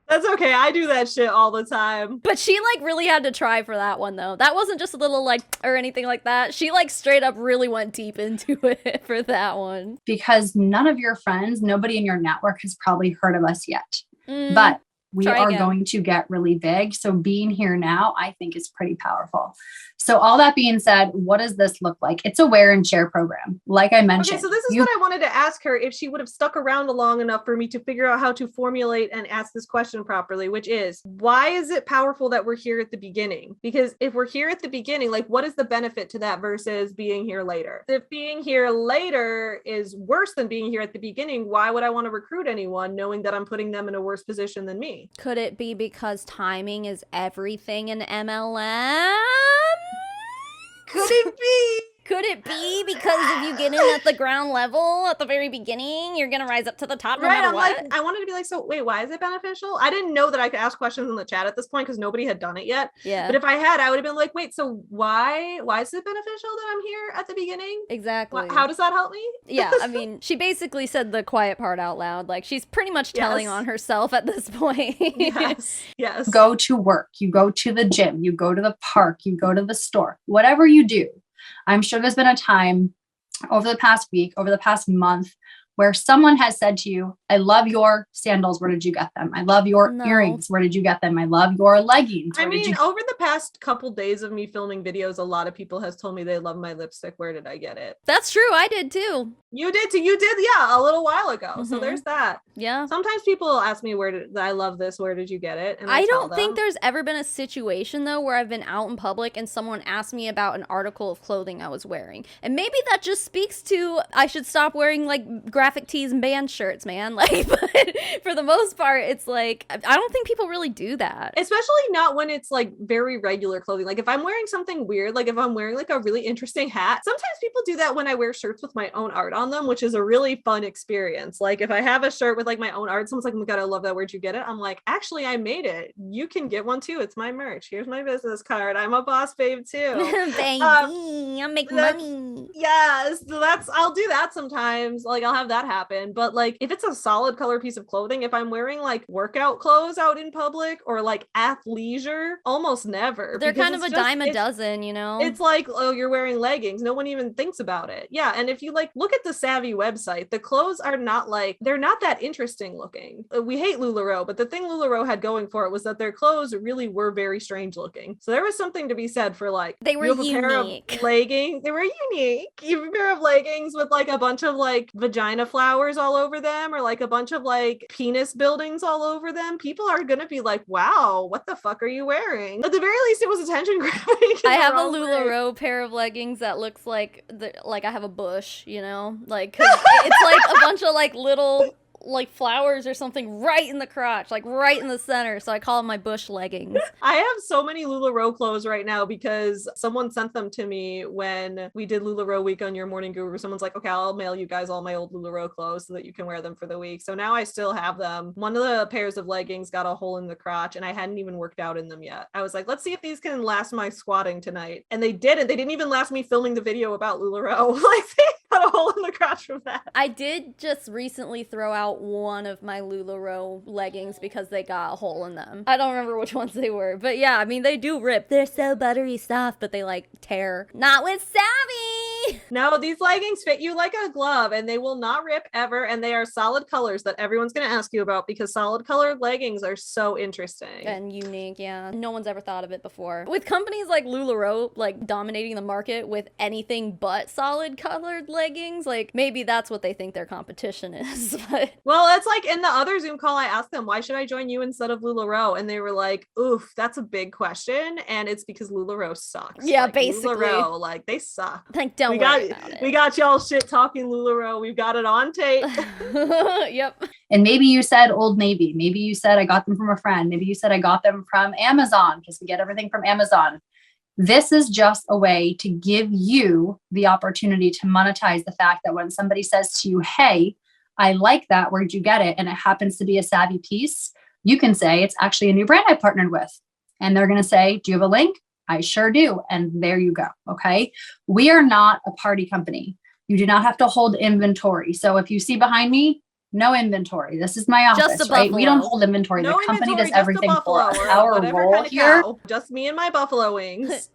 That's okay. I do that shit all the time. But she like really had to try for that one though. That wasn't just a little like or anything like that. She like straight up really went deep into it for that one. Because none of your friends, nobody in your network has probably heard of us yet. Mm, But we try are again. going to get really big. So being here now, I think is pretty powerful. So all that being said, what does this look like? It's a wear and share program. Like I mentioned. Okay, so this is what I wanted to ask her, if she would have stuck around long enough for me to figure out how to formulate and ask this question properly, which is, why is it powerful that we're here at the beginning? Because if we're here at the beginning, like what is the benefit to that versus being here later? If being here later is worse than being here at the beginning, why would I want to recruit anyone knowing that I'm putting them in a worse position than me? Could it be because timing is everything in MLM? Could it be? Could it be because if you get in at the ground level at the very beginning, you're gonna rise up to the top no Right, matter I'm what? like, I wanted to be like, so wait, why is it beneficial? I didn't know that I could ask questions in the chat at this point because nobody had done it yet. Yeah, But if I had, I would have been like, wait, so why is it beneficial that I'm here at the beginning? exactly. How does that help me? Yeah, I mean, she basically said the quiet part out loud. Like, she's pretty much telling Yes. on herself at this point. Yes. Go to work, you go to the gym, you go to the park, you go to the store, whatever you do. I'm sure there's been a time over the past week, over the past month, where someone has said to you, I love your sandals. Where did you get them? I love your No. earrings. Where did you get them? I love your leggings. I Where did mean, you over the past couple days of me filming videos, a lot of people has told me they love my lipstick. Where did I get it? That's true. I did too. You did too. You did, yeah, a little while ago. So Mhm. there's that. Yeah. Sometimes people ask me I love this. Where did you get it? And I tell don't think them. there's ever been a situation though where I've been out in public and someone asked me about an article of clothing I was wearing. And maybe that just speaks to I should stop wearing like graphic tees and band shirts, man. Like, but for the most part, it's like I don't think people really do that. Especially not when it's like very regular clothing. Like if I'm wearing something weird, like if I'm wearing like a really interesting hat, sometimes people do that when I wear shirts with my own art on them, which is a really fun experience. Like if I have a shirt with like my own art, someone's like, oh my God, I love that. Where'd you get it? I'm like, actually, I made it. You can get one too. It's my merch. Here's my business card. I'm a boss babe too. Baby, I make money. Yes, so I'll do that sometimes. Like I'll have that happen. But like if it's a solid color piece of clothing, if I'm wearing like workout clothes out in public or like athleisure, almost never. They're because kind of a it's dime a it's- dozen, you know? It's like, oh, you're wearing leggings. No one even thinks about it. Yeah. And if you like look at the Savvy website, the clothes are not like, they're not that interesting looking. We hate LuLaRoe, but the thing LuLaRoe had going for it was that their clothes really were very strange looking. So there was something to be said for like, They were you have a pair unique. of leggings. They were unique. You have a pair of leggings with like a bunch of like vagina flowers all over them or like a bunch of like penis buildings all over them. People are going to be like, wow, what the fuck are you wearing? At the very least, it was attention grabbing. I have a LuLaRoe pair of leggings that looks like like I have a bush, you know, like 'cause it's like a bunch of like little like flowers or something right in the crotch, like right in the center. So I call them my bush leggings. I have so many LuLaRoe clothes right now because someone sent them to me when we did LuLaRoe week on Your Morning Guru. Someone's like, okay, I'll mail you guys all my old LuLaRoe clothes so that you can wear them for the week. So now I still have them. One of the pairs of leggings got a hole in the crotch and I hadn't even worked out in them yet. I was like, let's see if these can last my squatting tonight. And they didn't. They didn't even last me filming the video about LuLaRoe. Like they got a hole in the crotch from that. I did just recently throw out one of my LuLaRoe leggings because they got a hole in them. I don't remember which ones they were, but yeah, I mean, they do rip. They're so buttery soft, but they like tear. Not with Savvy! No, these leggings fit you like a glove and they will not rip ever. And they are solid colors that everyone's going to ask you about because solid colored leggings are so interesting. And unique, yeah. No one's ever thought of it before. With companies like LuLaRoe, like dominating the market with anything but solid colored leggings, like maybe that's what they think their competition is. But well, it's like in the other Zoom call, I asked them, why should I join you instead of LuLaRoe? And they were like, oof, that's a big question. And it's because LuLaRoe sucks. Yeah, like, basically. LuLaRoe, like they suck. Like, don't worry about it. We got y'all shit talking LuLaRoe. We've got it on tape. Yep. And maybe you said Old Navy. Maybe you said I got them from a friend. Maybe you said I got them from Amazon because we get everything from Amazon. This is just a way to give you the opportunity to monetize the fact that when somebody says to you, hey, I like that, where'd you get it? And it happens to be a Savvy piece. You can say it's actually a new brand I partnered with. And they're going to say, do you have a link? I sure do. And there you go. Okay. We are not a party company. You do not have to hold inventory. So if you see behind me, no inventory. This is my office, Just a right? We don't buffalo. hold inventory. No the company inventory, does everything for us. Our role here. Just me and my buffalo wings.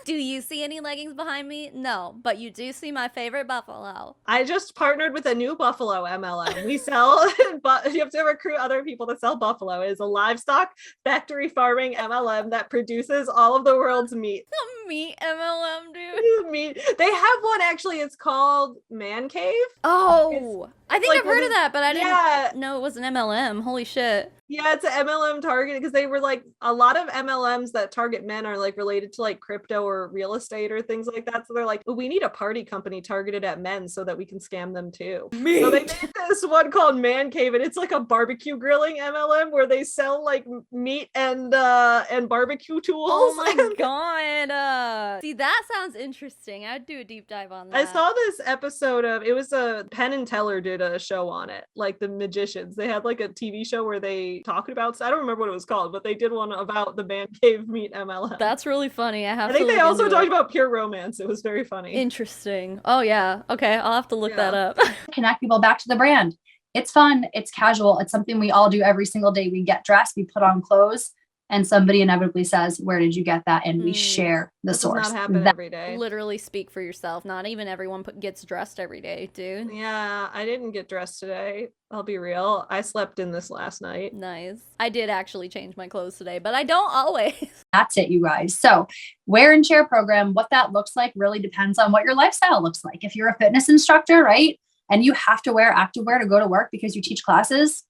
Do you see any leggings behind me? No, but you do see my favorite buffalo. I just partnered with a new buffalo MLM. We sell, but you have to recruit other people to sell buffalo. It is a livestock factory farming MLM that produces all of the world's meat. Meat MLM, dude. Meat. They have one actually. It's called Man Cave. Oh, I think like I've heard of that, but I Yeah. didn't know it was an MLM. Holy shit. Yeah, it's an MLM target because they were like a lot of MLMs that target men are like related to like crypto or real estate or things like that. So they're like, well, we need a party company targeted at men so that we can scam them too. Meat. So they made this one called Man Cave, and it's like a barbecue grilling MLM where they sell like meat and barbecue tools. Oh my god. See, that sounds interesting. I'd do a deep dive on that. I saw this episode of, it was a Penn and Teller did a show on it, like the magicians. They had like a TV show where they talked about, I don't remember what it was called, but they did one about the Man Cave meat MLM. That's really funny. I think they also talked about pure romance. It was very funny. Interesting. Oh yeah. Okay, I'll have to look that up. Connect people back to the brand. It's fun. It's casual. It's something we all do every single day. We get dressed, we put on clothes, and somebody inevitably says, where did you get that? And we share the source. Does not happen every day. Literally speak for yourself. Not even everyone gets dressed every day, dude. Yeah, I didn't get dressed today. I'll be real. I slept in this last night. Nice. I did actually change my clothes today, but I don't always. That's it, you guys. So wear and share program, what that looks like really depends on what your lifestyle looks like. If you're a fitness instructor, right? And you have to wear activewear to go to work because you teach classes,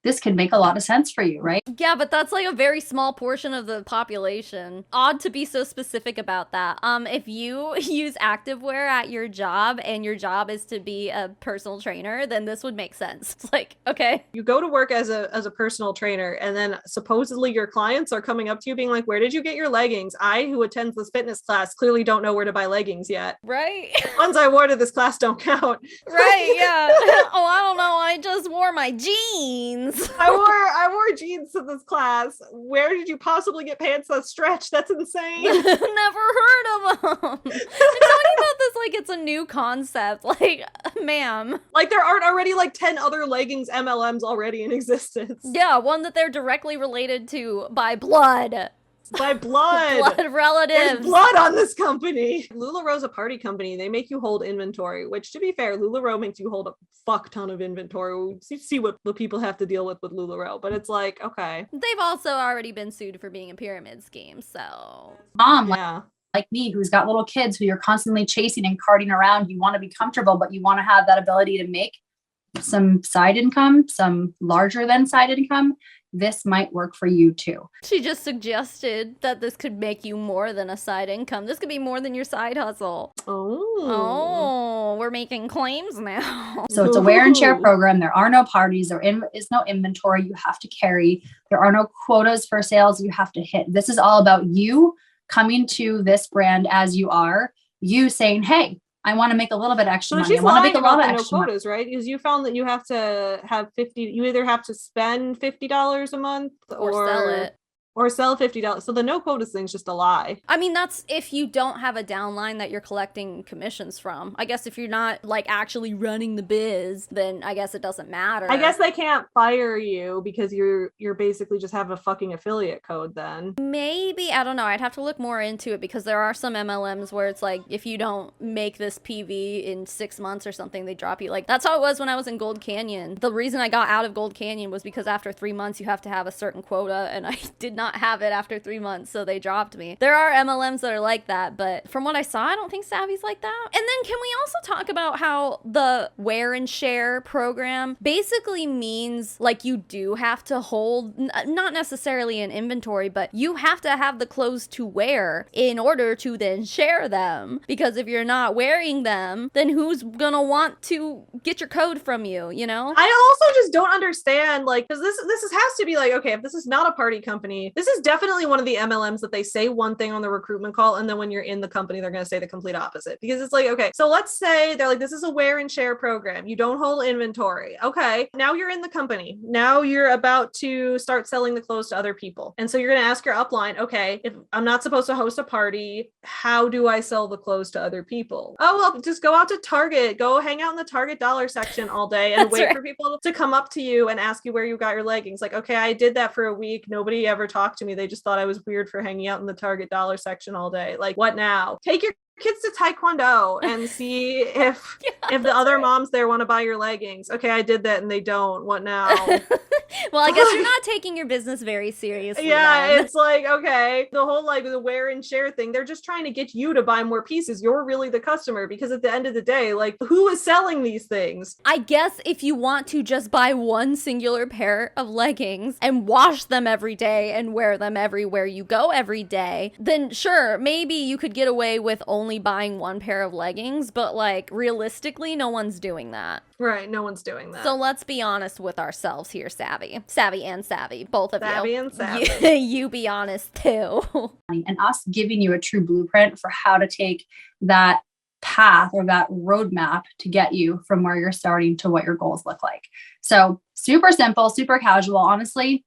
this could make a lot of sense for you, right? Yeah, but that's like a very small portion of the population. Odd to be so specific about that. If you use activewear at your job and your job is to be a personal trainer, then this would make sense. It's like, okay. You go to work as a personal trainer, and then supposedly your clients are coming up to you being like, where did you get your leggings? I, who attends this fitness class, clearly don't know where to buy leggings yet. Right? The ones I wore to this class don't count. Right, yeah. Oh, I don't know. I just wore my jeans. I wore jeans to this class. Where did you possibly get pants that stretch? That's insane. Never heard of them. You're talking about this like it's a new concept. Like, ma'am. Like there aren't already like 10 other leggings MLMs already in existence. Yeah, one that they're directly related to by blood. By blood. Blood relatives. There's blood on this company. LuLaRoe's a party company. They make you hold inventory, which to be fair, LuLaRoe makes you hold a fuck ton of inventory. We see what the people have to deal with LuLaRoe, but it's like, okay. They've also already been sued for being a pyramid scheme, so. Mom, Yeah. like me, who's got little kids who you're constantly chasing and carting around. You want to be comfortable, but you want to have that ability to make some side income, some larger than side income. This might work for you too. She just suggested that this could make you more than a side income. This could be more than your side hustle. Oh, we're making claims now. So it's a wear and share program. There are no parties. There is no inventory you have to carry. There are no quotas for sales you have to hit. This is all about you coming to this brand as you are, you saying, hey, I want to make a little bit extra money. I want to make a lot of extra money. Quotas, right? Because you found that you have to have 50, you either have to spend $50 a month or sell it. Or sell $50. So the no quotas thing's just a lie. I mean, that's if you don't have a downline that you're collecting commissions from. I guess if you're not like actually running the biz, then I guess it doesn't matter. I guess they can't fire you because you're basically just have a fucking affiliate code then. Maybe, I don't know. I'd have to look more into it because there are some MLMs where it's like if you don't make this PV in 6 months or something, they drop you. Like that's how it was when I was in Gold Canyon. The reason I got out of Gold Canyon was because after 3 months you have to have a certain quota, and I did not have it after 3 months, so they dropped me. There are MLMs that are like that, but from what I saw, I don't think Savvy's like that. And then can we also talk about how the wear and share program basically means like you do have to hold, not necessarily an inventory, but you have to have the clothes to wear in order to then share them. Because if you're not wearing them, then who's gonna want to get your code from you, you know? I also just don't understand, like, because this has to be like, okay, if this is not a party company, this is definitely one of the MLMs that they say one thing on the recruitment call, and then when you're in the company, they're going to say the complete opposite. Because it's like, okay, so let's say they're like, this is a wear and share program. You don't hold inventory. Okay, now you're in the company. Now you're about to start selling the clothes to other people. And so you're going to ask your upline, okay, if I'm not supposed to host a party, how do I sell the clothes to other people? Oh, well, just go out to Target, go hang out in the Target dollar section all day and wait for people to come up to you and ask you where you got your leggings. Like, okay, I did that for a week. Nobody ever talked to me. They just thought I was weird for hanging out in the Target dollar section all day. Like, what now? Take your kids to Taekwondo and see if the other moms there want to buy your leggings. Okay, I did that and they don't. What now? Well, I guess you're not taking your business very seriously. Yeah, then. it's like, okay, the whole like the wear and share thing, they're just trying to get you to buy more pieces. You're really the customer, because at the end of the day, like, who is selling these things? I guess if you want to just buy one singular pair of leggings and wash them every day and wear them everywhere you go every day, then sure, maybe you could get away with only buying one pair of leggings, but like realistically, no one's doing that. Right, no one's doing that. So let's be honest with ourselves here, Savvy and Savvy, both of Savvy you. and Savvy. You be honest too. And us giving you a true blueprint for how to take that path or that roadmap to get you from where you're starting to what your goals look like. So super simple, super casual. Honestly,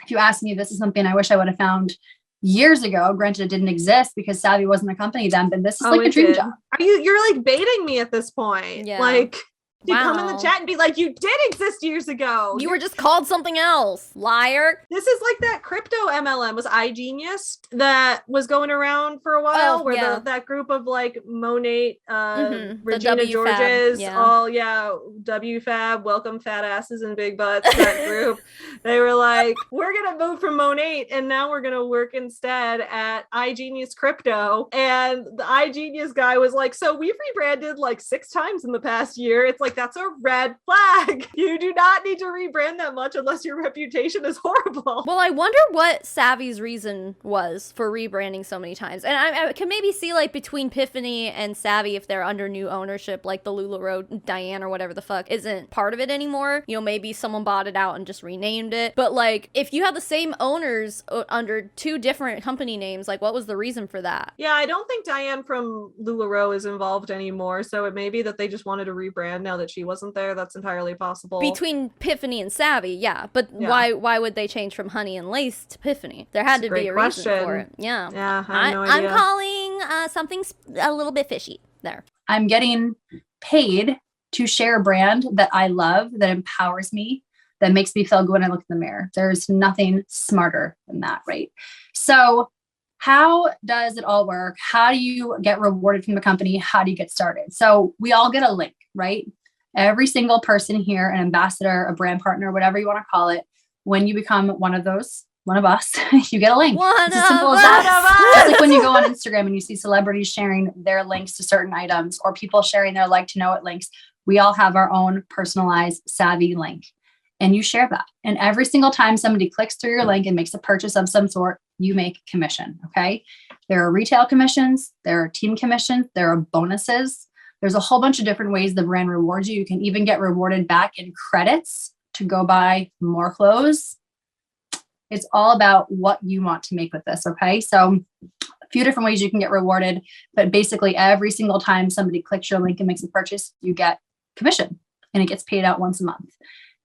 if you ask me, this is something I wish I would have found years ago. Granted, it didn't exist because Savvy wasn't a company then, but this is like a dream job. You're like baiting me at this point. Yeah. Like, you Wow. come in the chat and be like, you did exist years ago. You were just called something else, liar. This is like that crypto MLM was iGenius that was going around for a while, Oh, where yeah. that group of like Monate, The Regina WFAB, Georges, yeah. all WFAB, welcome fat asses and big butts, that group. They were like, we're gonna move from Monate and now we're gonna work instead at iGenius Crypto. And the iGenius guy was like, so we've rebranded like 6 times in the past year. It's like, that's a red flag. You do not need to rebrand that much unless your reputation is horrible. Well, I wonder what Savvy's reason was for rebranding so many times. And I can maybe see like between Tiffany and Savvy, if they're under new ownership, like the LuLaRoe Diane or whatever the fuck isn't part of it anymore. You know, maybe someone bought it out and just renamed it. But like, if you have the same owners under 2 different company names, like what was the reason for that? Yeah, I don't think Diane from LuLaRoe is involved anymore. So it may be that they just wanted to rebrand now that she wasn't there. That's entirely possible. Between Tiffany and Savvy, yeah. But Yeah. why would they change from Honey and Lace to Tiffany? There had That's a to be great a reason question. for it. Yeah. Yeah, I have no idea. I'm calling something a little bit fishy there. I'm getting paid to share a brand that I love, that empowers me, that makes me feel good when I look in the mirror. There's nothing smarter than that, right? So how does it all work? How do you get rewarded from the company? How do you get started? So we all get a link, right? Every single person here, an ambassador, a brand partner, whatever you want to call it, when you become one of us, you get a link. It's as simple as that. It's like when you go on Instagram and you see celebrities sharing their links to certain items or people sharing their like to know it links. We all have our own personalized Savvy link, and you share that. And every single time somebody clicks through your link and makes a purchase of some sort, you make commission. Okay. There are retail commissions, there are team commissions, there are bonuses. There's a whole bunch of different ways the brand rewards you. You can even get rewarded back in credits to go buy more clothes. It's all about what you want to make with this. Okay. So a few different ways you can get rewarded, but basically every single time somebody clicks your link and makes a purchase, you get commission, and it gets paid out once a month.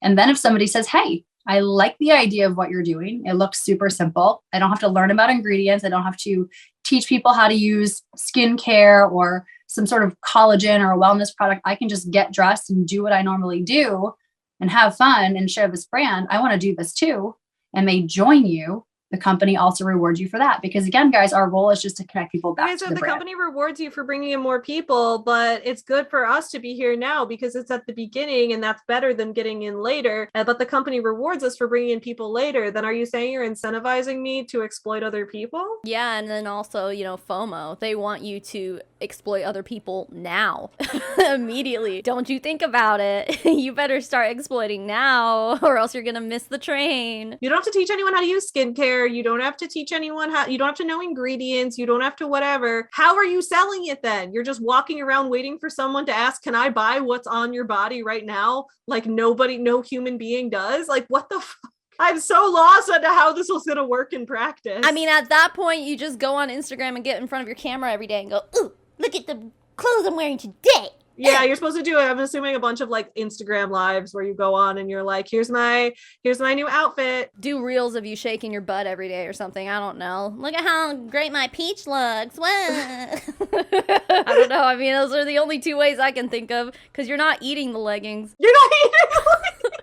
And then if somebody says, hey, I like the idea of what you're doing. It looks super simple. I don't have to learn about ingredients. I don't have to teach people how to use skincare or some sort of collagen or a wellness product. I can just get dressed and do what I normally do and have fun and share this brand. I want to do this too. And they join you. The company also rewards you for that. Because again, guys, our goal is just to connect people back to the brand. Company rewards you for bringing in more people, but it's good for us to be here now because it's at the beginning and that's better than getting in later. But the company rewards us for bringing in people later. Then are you saying you're incentivizing me to exploit other people? Yeah. And then also, FOMO. They want you to exploit other people now. Immediately. Don't you think about it. You better start exploiting now or else you're going to miss the train. You don't have to teach anyone how to use skincare. You don't have to teach anyone how, you don't have to know ingredients. You don't have to whatever. How are you selling it then? You're just walking around waiting for someone to ask, can I buy what's on your body right now? Like no human being does. Like what the fuck? I'm so lost on how this was going to work in practice. I mean, at that point, you just go on Instagram and get in front of your camera every day and go, ooh, look at the clothes I'm wearing today. Yeah, you're supposed to do it. I'm assuming a bunch of like Instagram lives where you go on and you're like, here's my new outfit. Do reels of you shaking your butt every day or something. I don't know. Look at how great my peach looks. What? I don't know. I mean, those are the only two ways I can think of because you're not eating the leggings. You're not eating the leggings.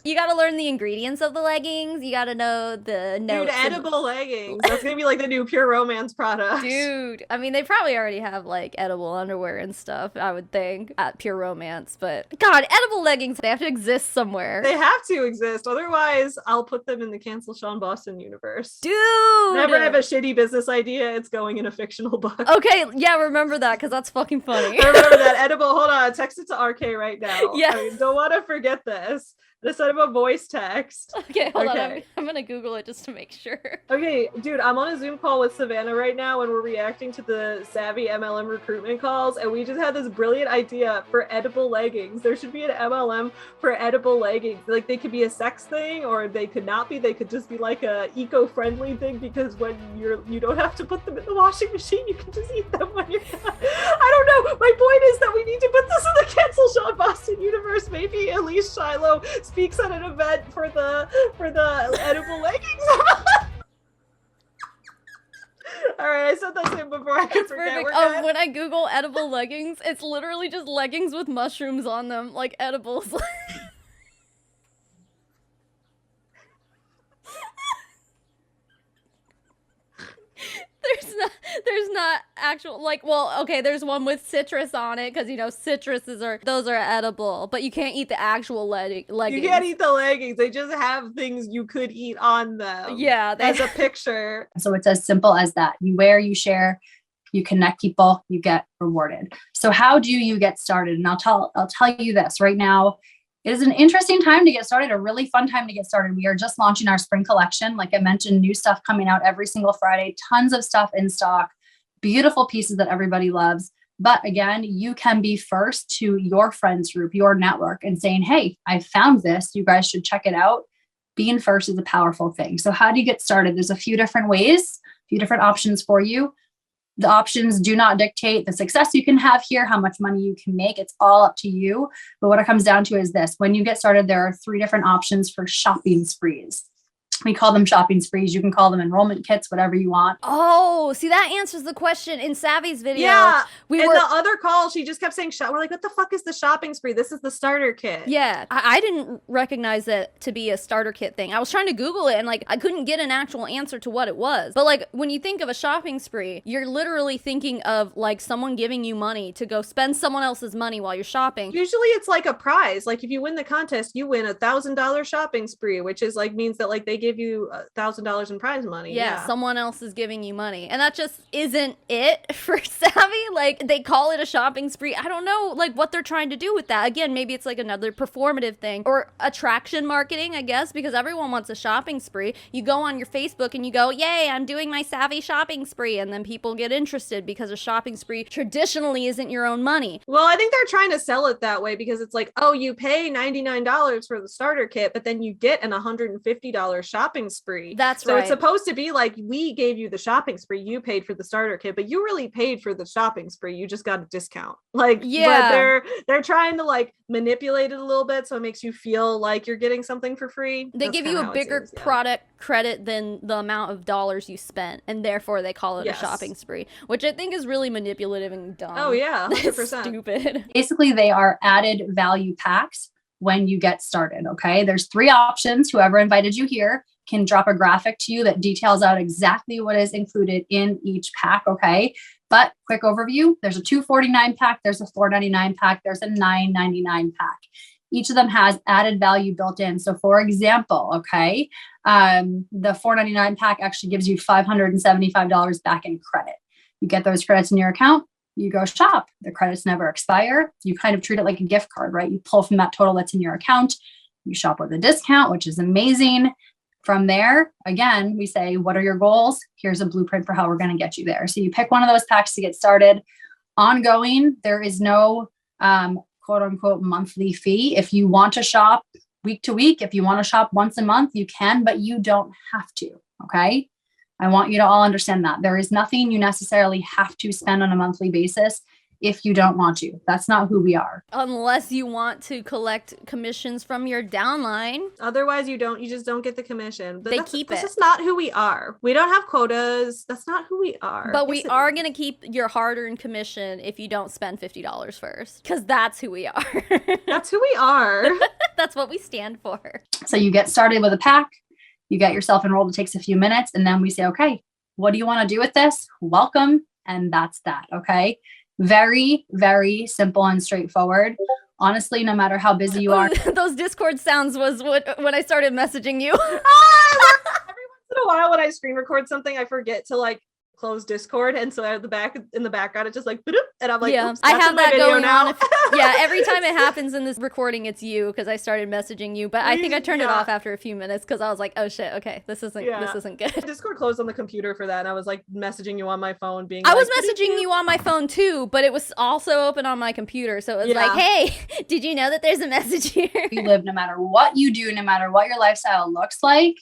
You gotta learn the ingredients of the leggings. You gotta know the notes. Dude, edible leggings. That's gonna be like the new Pure Romance product. Dude, I mean, they probably already have like edible underwear and stuff, I would think, at Pure Romance. But God, edible leggings, they have to exist somewhere. They have to exist. Otherwise, I'll put them in the Cancel Sean Boston universe. Dude! Whenever I have a shitty business idea, it's going in a fictional book. Okay, yeah, remember that, because that's fucking funny. Remember that edible. Hold on, text it to RK right now. Yeah. I don't want to forget this. Instead of a voice text. Okay, hold on. I'm gonna Google it just to make sure. Okay, dude, I'm on a Zoom call with Savannah right now and we're reacting to the Savvy MLM recruitment calls and we just had this brilliant idea for edible leggings. There should be an MLM for edible leggings. Like they could be a sex thing or they could not be. They could just be like a eco-friendly thing because when you don't have to put them in the washing machine, you can just eat them when you're done. I don't know. My point is that we need to put this in the Cancel Sean Boston universe. Maybe Elise Shiloh speaks at an event for the edible leggings. All right, I said that in before I could forget. Perfect. When I Google edible leggings, it's literally just leggings with mushrooms on them, like edibles. There's not actual, like, well, okay, there's one with citrus on it, because, those are edible, but you can't eat the actual leggings. You can't eat the leggings. They just have things you could eat on them. Yeah. As a picture. So it's as simple as that. You wear, you share, you connect people, you get rewarded. So how do you get started? And I'll tell you this right now. It is an interesting time to get started, a really fun time to get started. We are just launching our spring collection. Like I mentioned, new stuff coming out every single Friday, tons of stuff in stock, beautiful pieces that everybody loves. But again, you can be first to your friends group, your network, and saying, hey, I found this. You guys should check it out. Being first is a powerful thing. So how do you get started? There's a few different ways, a few different options for you. The options do not dictate the success you can have here, how much money you can make. It's all up to you. But what it comes down to is this. When you get started, there are 3 different options for shopping sprees. We call them shopping sprees. You can call them enrollment kits, whatever you want. Oh, see, that answers the question in Savvy's video. Yeah. The other call, she just kept saying, we're like, what the fuck is the shopping spree? This is the starter kit. Yeah. I didn't recognize that to be a starter kit thing. I was trying to Google it and like, I couldn't get an actual answer to what it was. But like, when you think of a shopping spree, you're literally thinking of like someone giving you money to go spend someone else's money while you're shopping. Usually it's like a prize. Like if you win the contest, you win $1,000 shopping spree, which is like, means that like they give you $1,000 in prize money. Yeah, someone else is giving you money. And that just isn't it for Savvy. Like they call it a shopping spree. I don't know like what they're trying to do with that. Again, maybe it's like another performative thing or attraction marketing, I guess, because everyone wants a shopping spree. You go on your Facebook and you go, yay, I'm doing my Savvy shopping spree. And then people get interested because a shopping spree traditionally isn't your own money. Well, I think they're trying to sell it that way because it's like, oh, you pay $99 for the starter kit, but then you get an $150 shopping shopping spree. That's so right. It's supposed to be like, we gave you the shopping spree, you paid for the starter kit, but you really paid for the shopping spree, you just got a discount. Like, yeah, but they're trying to like manipulate it a little bit so it makes you feel like you're getting something for free. They give you a bigger product credit than the amount of dollars you spent, and therefore they call it a shopping spree, which I think is really manipulative and dumb. Oh yeah, 100%. Stupid. Basically, they are added value packs when you get started. Okay, there's 3 options. Whoever invited you here can drop a graphic to you that details out exactly what is included in each pack. Okay, but quick overview: there's a $249 pack, there's a $499 pack, there's a $999 pack. Each of them has added value built in. So for example, okay, the $499 pack actually gives you $575 back in credit. You get those credits in your account, you go shop. The credits never expire. You kind of treat it like a gift card, right? You pull from that total that's in your account, you shop with a discount, which is amazing. From there, again, we say, what are your goals? Here's a blueprint for how we're going to get you there. So you pick one of those packs to get started. Ongoing, there is no quote unquote monthly fee. If you want to shop week to week, if you want to shop once a month, you can, but you don't have to. Okay. I want you to all understand that there is nothing you necessarily have to spend on a monthly basis if you don't want to. That's not who we are. Unless you want to collect commissions from your downline. Otherwise, you just don't get the commission. But they keep it. This is not who we are. We don't have quotas. That's not who we are. But we are going to keep your hard-earned commission if you don't spend $50 first. Because that's who we are. That's who we are. That's what we stand for. So you get started with a pack. You get yourself enrolled. It takes a few minutes. And then we say, okay, what do you want to do with this? Welcome. And that's that. Okay. Very, very simple and straightforward. Honestly, no matter how busy you are. Those Discord sounds was when I started messaging you. Every once in a while when I screen record something, I forget to like close Discord, and so in the background it's just like, and I'm like, yeah, I have that going on. Yeah, every time it happens in this recording, it's you, because I started messaging you, but I think I turned it off after a few minutes because I was like, oh shit, okay, this isn't good. Discord closed on the computer for that, and I was like messaging you on my phone, being I was messaging you on my phone too, but it was also open on my computer, so it was like, hey, did you know that there's a message here? You live, no matter what you do, no matter what your lifestyle looks like,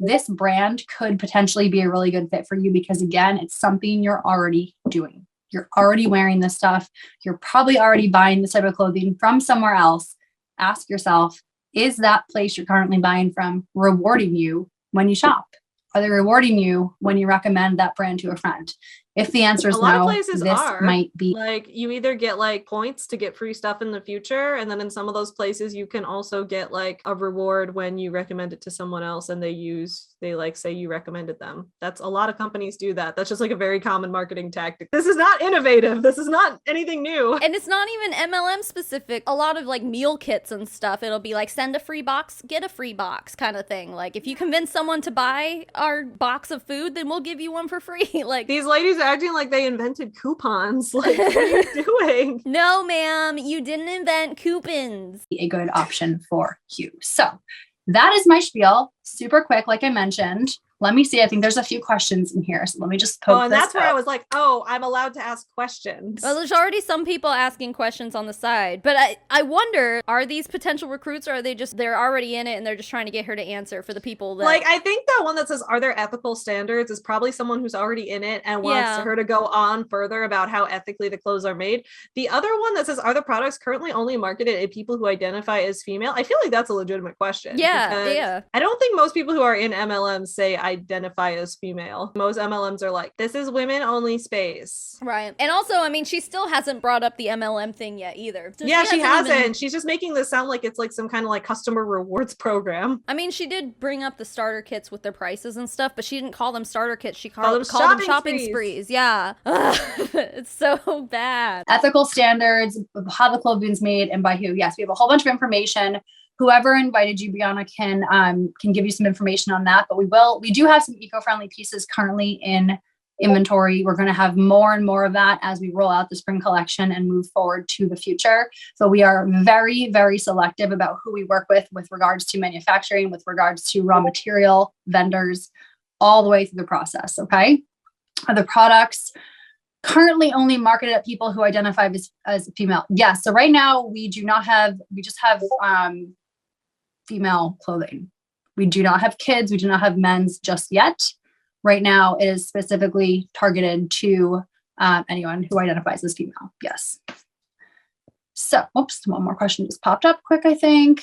this brand could potentially be a really good fit for you, because again, it's something you're already doing. You're already wearing this stuff. You're probably already buying this type of clothing from somewhere else. Ask yourself, is that place you're currently buying from rewarding you when you shop? Are they rewarding you when you recommend that brand to a friend? If the answer is no, a lot of places this are. might be. Like, you either get like points to get free stuff in the future, and then in some of those places you can also get like a reward when you recommend it to someone else and they like say you recommended them. That's a lot of companies do that. That's just like a very common marketing tactic. This is not innovative. This is not anything new. And it's not even MLM specific. A lot of like meal kits and stuff, it'll be like, send a free box, get a free box kind of thing. Like, if you convince someone to buy our box of food, then we'll give you one for free. Like, these ladies are acting like they invented coupons. Like, what are you doing? No, ma'am, you didn't invent coupons. A good option for you. So that is my spiel. Super quick, like I mentioned. Let me see. I think there's a few questions in here. So let me just poke and this that's where out. I was like, oh, I'm allowed to ask questions. Well, there's already some people asking questions on the side, but I wonder, are these potential recruits, or are they're already in it and they're just trying to get her to answer for the people that... Like, I think the one that says, are there ethical standards, is probably someone who's already in it and wants her to go on further about how ethically the clothes are made. The other one that says, are the products currently only marketed at people who identify as female? I feel like that's a legitimate question. Yeah. I don't think most people who are in MLMs say identify as female. Most MLMs are like, this is women only space. Right. And also, I mean, she still hasn't brought up the MLM thing yet either. So yeah, she hasn't. She's just making this sound like it's like some kind of like customer rewards program. I mean, she did bring up the starter kits with their prices and stuff, but she didn't call them starter kits. She called them shopping sprees. Yeah. It's so bad. Ethical standards, how the clothing's made, and by who. Yes, we have a whole bunch of information. Whoever invited you, Brianna, can give you some information on that. But we do have some eco-friendly pieces currently in inventory. We're going to have more and more of that as we roll out the spring collection and move forward to the future. So we are very, very selective about who we work with regards to manufacturing, with regards to raw material, vendors, all the way through the process. Okay. The products currently only marketed at people who identify as female. Yes. So right now we just have female clothing. We do not have kids. We do not have men's just yet. Right now, it is specifically targeted to anyone who identifies as female. Yes. So, oops, one more question just popped up quick, I think.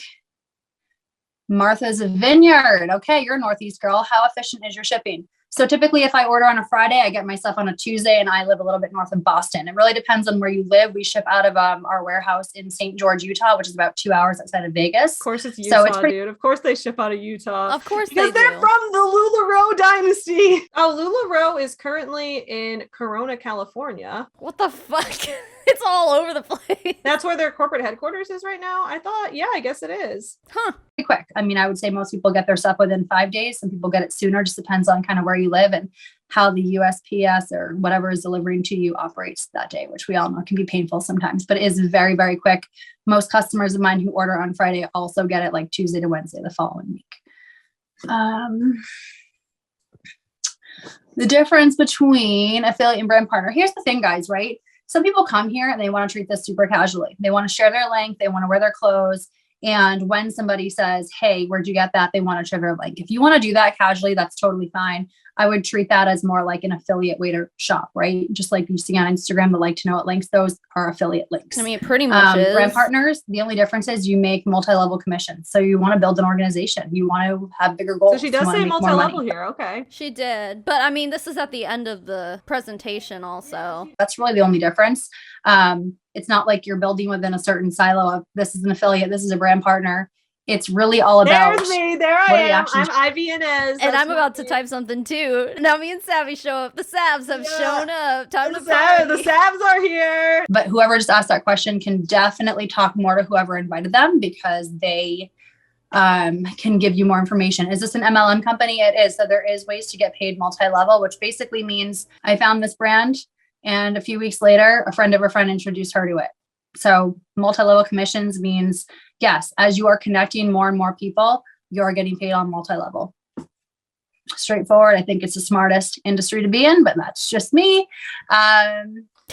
Martha's Vineyard. Okay, you're a Northeast girl. How efficient is your shipping? So typically if I order on a Friday, I get my stuff on a Tuesday, and I live a little bit north of Boston. It really depends on where you live. We ship out of our warehouse in St. George, Utah, which is about 2 hours outside of Vegas. Of course it's Utah, So it's dude. Of course they ship out of Utah. Of course because they they're do. from the LuLaRoe dynasty. Oh, LuLaRoe is currently in Corona, California. What the fuck? It's all over the place. That's where their corporate headquarters is right now. I thought, yeah, I guess it is. Huh. Pretty quick. I mean, I would say most people get their stuff within 5 days. Some people get it sooner. Just depends on kind of where you live and how the USPS or whatever is delivering to you operates that day, which we all know can be painful sometimes, but it is very, very quick. Most customers of mine who order on Friday also get it like Tuesday to Wednesday the following week. The difference between affiliate and brand partner. Here's the thing, guys, right? Some people come here and they want to treat this super casually. They want to share their link. They want to wear their clothes. And when somebody says, hey, where'd you get that? They want to share their link. If you want to do that casually, that's totally fine. I would treat that as more like an affiliate way to shop, right? Just like you see on Instagram, the like to know what links, those are affiliate links. I mean, it pretty much is. Brand partners, the only difference is you make multi-level commissions. So you want to build an organization. You want to have bigger goals. So she does say multi-level here. Okay. She did. But I mean, this is at the end of the presentation also. That's really the only difference. It's not like you're building within a certain silo of this is an affiliate, this is a brand partner. It's really all about. There's me. There I am. I'm Ivy Inez. And I'm about to type something too. Now me and Savvy show up. The Savs have shown up. Time to party. The Savs are here. But whoever just asked that question can definitely talk more to whoever invited them because they can give you more information. Is this an MLM company? It is. So there is ways to get paid multi-level, which basically means I found this brand and a few weeks later, a friend of a friend introduced her to it. So multi-level commissions means, yes, as you are connecting more and more people, you're getting paid on multi-level. Straightforward. I think it's the smartest industry to be in, but that's just me.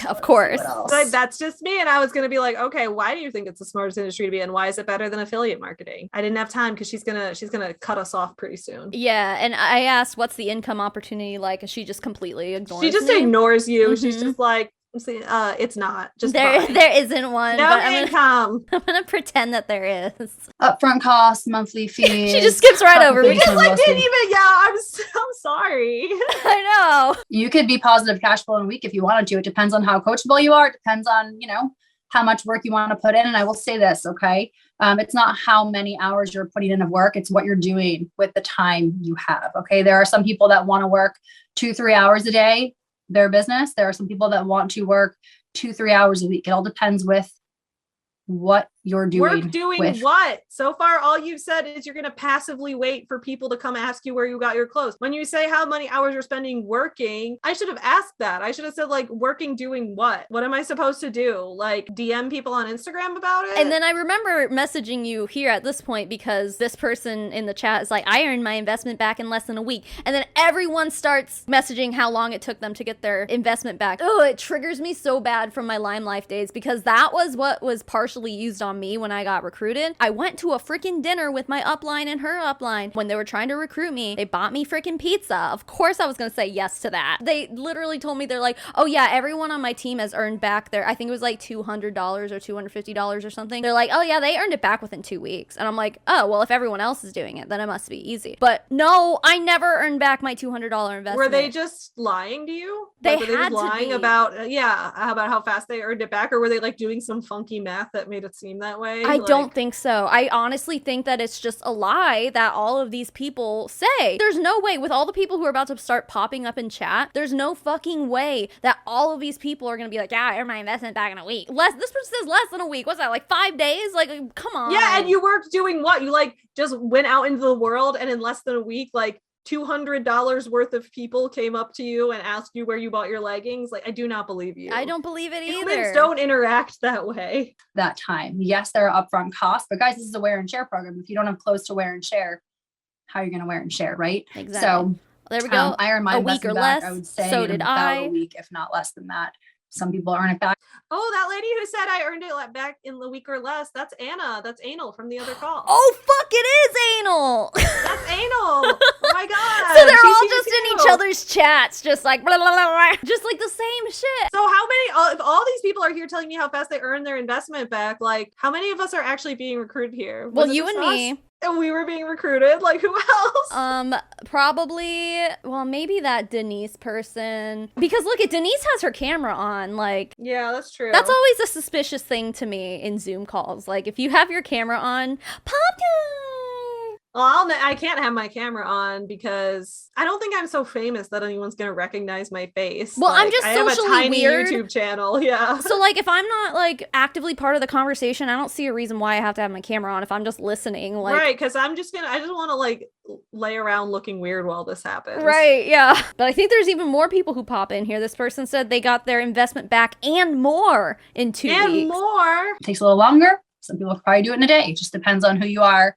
Of course. Like, that's just me. And I was going to be like, okay, why do you think it's the smartest industry to be in? Why is it better than affiliate marketing? I didn't have time because she's going to cut us off pretty soon. Yeah. And I asked, what's the income opportunity like? And she just completely ignores me. She just ignores you. Mhm. She's just like, it's not. Just there isn't one. No income. I'm gonna pretend that there is. Upfront costs, monthly fees. She just skips right over me. We just like didn't even. Yeah, I'm sorry. I know. You could be positive cash flow in a week if you wanted to. It depends on how coachable you are. It depends on, how much work you want to put in. And I will say this, okay? It's not how many hours you're putting in of work. It's what you're doing with the time you have. Okay. There are some people that want to work 2-3 hours a day, their business. There are some people that want to work 2-3 hours a week. It all depends with what you're doing. Work doing what? So far, all you've said is you're going to passively wait for people to come ask you where you got your clothes. When you say how many hours you're spending working, I should have asked that. I should have said like working doing what? What am I supposed to do? Like DM people on Instagram about it? And then I remember messaging you here at this point because this person in the chat is like, I earned my investment back in less than a week. And then everyone starts messaging how long it took them to get their investment back. Oh, it triggers me so bad from my Lime Life days because that was what was partially used on me when I got recruited. I went to a freaking dinner with my upline and her upline. When they were trying to recruit me, they bought me freaking pizza. Of course I was going to say yes to that. They literally told me, they're like, oh yeah, everyone on my team has earned back their, I think it was like $200 or $250 or something. They're like, oh yeah, they earned it back within 2 weeks. And I'm like, oh, well, if everyone else is doing it, then it must be easy. But no, I never earned back my $200 investment. Were they just lying to you? They were they had just lying to be. about, about how fast they earned it back? Or were they like doing some funky math that made it seem that way? I don't think so. I honestly think that it's just a lie that all of these people say. There's no way, with all the people who are about to start popping up in chat, there's no fucking way that all of these people are going to be like, yeah, I earned my investment back in a week. This person says less than a week. What's that, like 5 days? Like, come on. Yeah, and you worked doing what? You like just went out into the world and in less than a week, like $200 worth of people came up to you and asked you where you bought your leggings. Like, I do not believe you. I don't believe it either. Humans don't interact that way. That time. Yes, there are upfront costs, but guys, this is a wear and share program. If you don't have clothes to wear and share, how are you going to wear and share, right? Exactly. So there we go. I earned my a week or investment back, less. I would say So in did about I. a week, if not less than that. Some people earn it back. Oh, that lady who said I earned it back in the week or less. That's Anna. That's Anal from the other call. Oh, fuck, it is anal. That's Anal. Oh my God. So they're She's all here just in too. each other's chats, just like, blah, blah, blah, blah, just like the same shit. So how many, if all these people are here telling me how fast they earn their investment back, like how many of us are actually being recruited here? Well, Was it you just and us? me. And we were being recruited. Like who else? Probably, well, maybe that Denise person. Because look, Denise has her camera on, like. Yeah, that's true. That's always a suspicious thing to me in Zoom calls. Like, if you have your camera on, popcorn! Well, I can't have my camera on because I don't think I'm so famous that anyone's gonna recognize my face. Well, I'm Like, just I have a socially tiny weird. YouTube channel. Yeah. So, like, if I'm not, like, actively part of the conversation, I don't see a reason why I have to have my camera on if I'm just listening. Like, Right, because I just want to like lay around looking weird while this happens. Right, yeah. But I think there's even more people who pop in here. This person said they got their investment back and more in 2 weeks. And more. It takes a little longer. Some people probably do it in a day. It just depends on who you are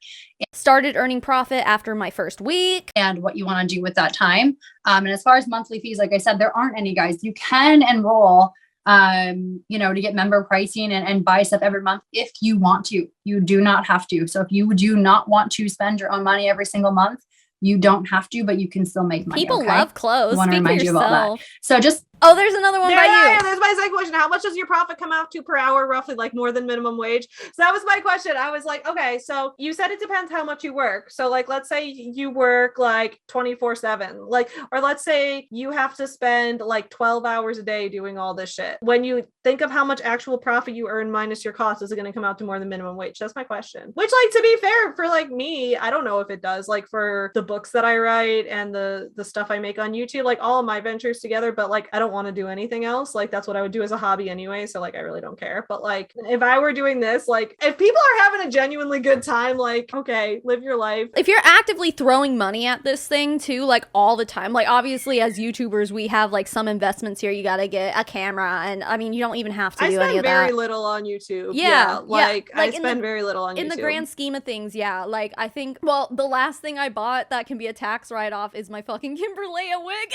Started earning profit after my first week. and what you want to do with that time. And as far as monthly fees, like I said, there aren't any, guys. You can enroll, to get member pricing and buy stuff every month if you want to. You do not have to. So if you do not want to spend your own money every single month, you don't have to, but you can still make money. People okay? love clothes. I want to Speak for remind you about that. yourself. So just Oh, there's another one by you. Yeah, there's my second question. How much does your profit come out to per hour, roughly, like more than minimum wage? So that was my question. I was like, okay, so you said it depends how much you work. So like, let's say you work like 24/7, like, or let's say you have to spend like 12 hours a day doing all this shit. When you think of how much actual profit you earn minus your cost, is it going to come out to more than minimum wage? That's my question. Which, like, to be fair, for like me, I don't know if it does, like for the books that I write and the stuff I make on YouTube, like all of my ventures together, but like, I don't want to do anything else. Like that's what I would do as a hobby anyway. So like, I really don't care. But like, if I were doing this, like if people are having a genuinely good time, like, okay, live your life. If you're actively throwing money at this thing too, like all the time, like obviously as YouTubers, we have like some investments here. You got to get a camera. And I mean, you don't even have to do any of that. I spend very little on YouTube. Yeah. Like I in spend very little on YouTube. In the grand scheme of things, yeah. Like I think, well, the last thing I bought that can be a tax write-off is my fucking Kimberlea wig.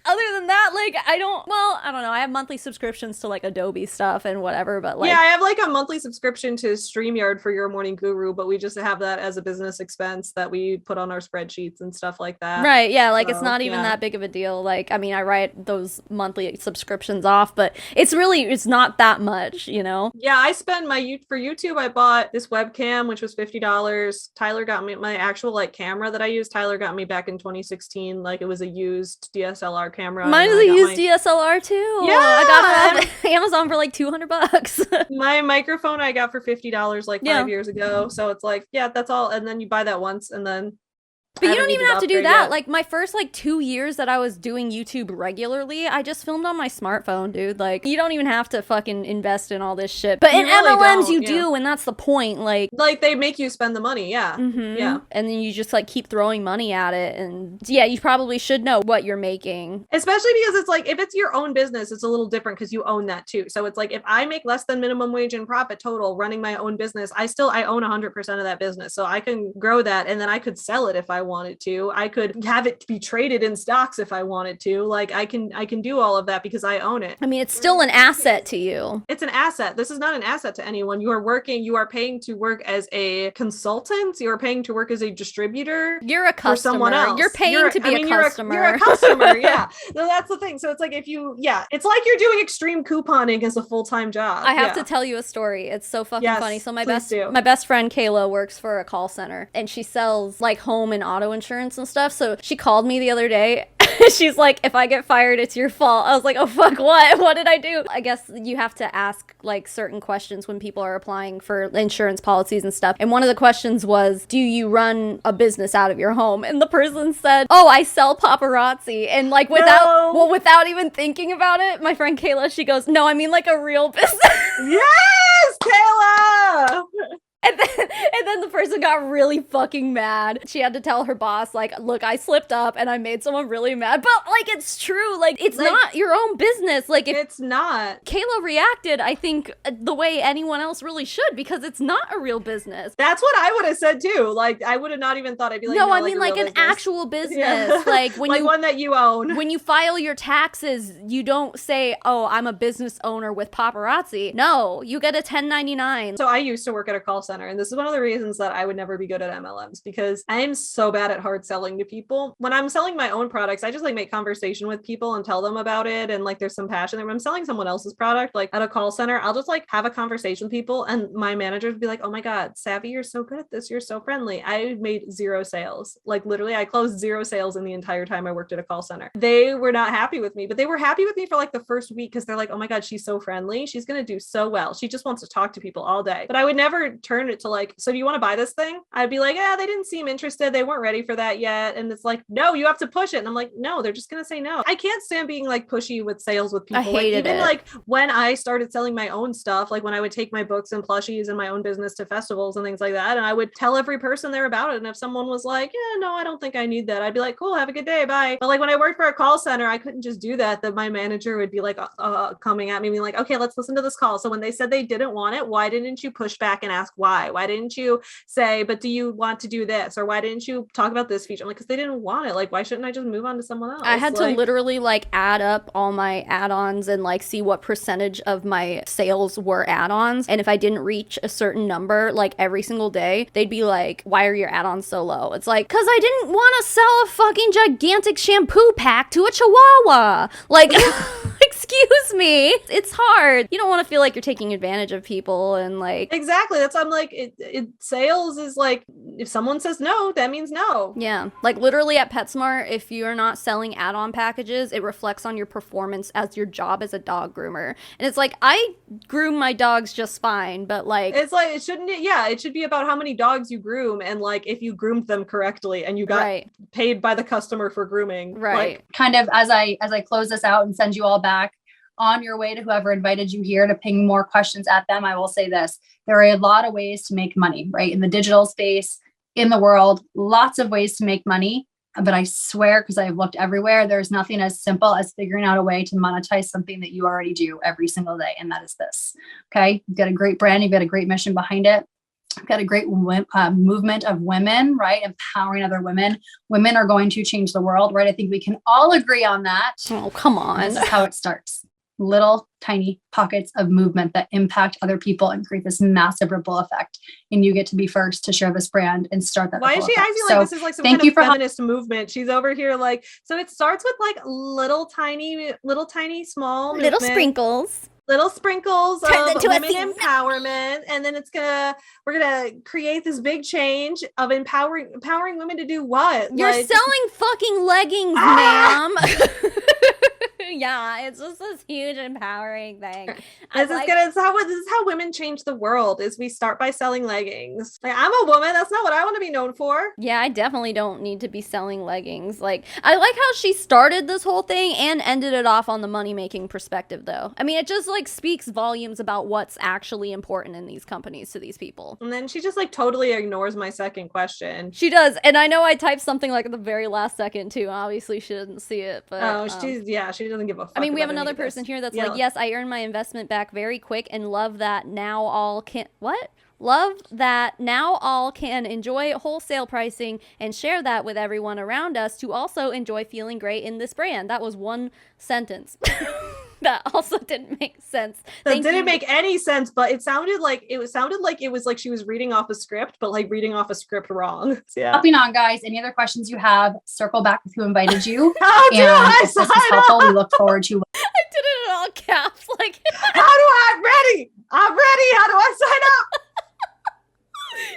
Other than that, like, I don't know. I have monthly subscriptions to like Adobe stuff and whatever, but like. Yeah, I have like a monthly subscription to StreamYard for Your Morning Guru, but we just have that as a business expense that we put on our spreadsheets and stuff like that. Right, yeah, like So, it's not even yeah. that big of a deal. Like, I mean, I write those monthly subscriptions off, but it's not that much, you know? Yeah, I spend for YouTube, I bought this webcam, which was $50. Tyler got me my actual like camera that I use. Tyler got me back in 2016. Like it was a used DSLR camera. Mine is a used DSLR too. Yeah, I got it off Amazon for like $200. My microphone I got for $50 like 5 years ago. So it's like, yeah, that's all. And then you buy that once and then. But you don't even have to do that. Yet. Like my first like 2 years that I was doing YouTube regularly, I just filmed on my smartphone, dude. Like you don't even have to fucking invest in all this shit. But You in really MLMs don't, you yeah. do, and that's the point. Like they make you spend the money. Yeah. Yeah. And then you just like keep throwing money at it. And yeah, you probably should know what you're making. Especially because it's like, if it's your own business, it's a little different because you own that too. So it's like, if I make less than minimum wage in profit total running my own business, I own 100% of that business. So I can grow that and then I could sell it if I wanted to. I could have it be traded in stocks if I wanted to. Like I can do all of that because I own it. I mean, it's still an asset to you. It's an asset. This is not an asset to anyone. You are paying to work as a consultant. You are paying to work as a distributor. You're a customer. For someone else. You're paying to be a customer. You're a customer. Yeah. So that's the thing. So it's like it's like you're doing extreme couponing as a full-time job. I have to tell you a story. It's so fucking funny. So my best friend Kayla works for a call center and she sells like home and auto insurance and stuff. So she called me the other day. She's like, if I get fired, it's your fault. I was like, oh fuck, what? What did I do? I guess you have to ask like certain questions when people are applying for insurance policies and stuff. And one of the questions was, do you run a business out of your home? And the person said, oh, I sell paparazzi. And like without even thinking about it, my friend Kayla, she goes, no, I mean like a real business. Yes, Kayla. And then the person got really fucking mad. She had to tell her boss, like, look, I slipped up and I made someone really mad. But, like, it's true. Like, it's not your own business. Like, if it's not. Kayla reacted, I think, the way anyone else really should, because it's not a real business. That's what I would have said, too. Like, I would have not even thought. I'd be like, no, I mean, like, an actual business. Yeah. Like, when like one that you own. When you file your taxes, you don't say, oh, I'm a business owner with paparazzi. No, you get a 1099. So I used to work at a call center, and this is one of the reasons that I would never be good at MLMs, because I am so bad at hard selling to people. When I'm selling my own products, I just like make conversation with people and tell them about it, and like there's some passion there. When I'm selling someone else's product, like at a call center, I'll just like have a conversation with people, and my managers would be like, oh my God, Savvy, you're so good at this. You're so friendly. I made 0 sales. Like literally I closed 0 sales in the entire time I worked at a call center. They were not happy with me, but they were happy with me for like the first week, because they're like, oh my God, she's so friendly. She's going to do so well. She just wants to talk to people all day. But I would never turn it to like, so do you want to buy this thing? I'd be like, yeah, they didn't seem interested. They weren't ready for that yet. And it's like, no, you have to push it. And I'm like, no, they're just going to say no. I can't stand being like pushy with sales with people. I hated like, even it. Like when I started selling my own stuff, like when I would take my books and plushies and my own business to festivals and things like that, and I would tell every person there about it. And if someone was like, yeah, no, I don't think I need that, I'd be like, cool, have a good day, bye. But like when I worked for a call center, I couldn't just do that. That my manager would be like coming at me being like, okay, let's listen to this call. So when they said they didn't want it, why didn't you push back and ask why? Why didn't you say, but do you want to do this? Or why didn't you talk about this feature? I'm like, because they didn't want it. Like, why shouldn't I just move on to someone else? I had to literally like add up all my add-ons and like see what percentage of my sales were add-ons. And if I didn't reach a certain number, like every single day, they'd be like, why are your add-ons so low? It's like, because I didn't want to sell a fucking gigantic shampoo pack to a chihuahua. Like, excuse me. It's hard. You don't want to feel like you're taking advantage of people and like. Exactly. That's why I'm like, sales is like, if someone says no, that means no. Yeah. Like literally at PetSmart, if you're not selling add-on packages, it reflects on your performance as your job as a dog groomer. And it's like, I groom my dogs just fine, but like. It's like, it shouldn't, yeah, it should be about how many dogs you groom and like if you groomed them correctly and you got paid by the customer for grooming. Right. Like, kind of as I close this out and send you all back on your way to whoever invited you here to ping more questions at them, I will say this. There are a lot of ways to make money, right? In the digital space, in the world, lots of ways to make money. But I swear, because I've looked everywhere, there's nothing as simple as figuring out a way to monetize something that you already do every single day. And that is this. Okay. You've got a great brand. You've got a great mission behind it. You've got a great movement of women, right? Empowering other women. Women are going to change the world, right? I think we can all agree on that. Oh, come on. This is how it starts. Little tiny pockets of movement that impact other people and create this massive ripple effect. And you get to be first to share this brand and start that. Why is she effect. acting like this is like some kind of feminist movement? She's over here like, so it starts with like little tiny small little sprinkles. Little sprinkles of women empowerment, and then we're gonna create this big change of empowering women to do what? You're like, selling fucking leggings, ma'am. Yeah, it's just this huge empowering thing. This is how women change the world. Is we start by selling leggings. Like, I'm a woman. That's not what I want to be known for. Yeah, I definitely don't need to be selling leggings. Like, I like how she started this whole thing and ended it off on the money making perspective, though. I mean, it just like speaks volumes about what's actually important in these companies to these people. And then she just like totally ignores my second question. She does, and I know I typed something like at the very last second too. Obviously, she didn't see it, but she doesn't give a fuck. I mean, we have another person here that's like, yes, I earned my investment back very quick and love that now all can enjoy wholesale pricing and share that with everyone around us to also enjoy feeling great in this brand. That was one sentence. That also didn't make sense. That didn't make any sense, but it sounded like it was like she was reading off a script, but like reading off a script wrong. Yeah. Hopping on, guys. Any other questions you have, circle back with who invited you. How do I sign up? Helpful, we look forward to. I did it in all caps. Like, I'm ready. How do I sign up?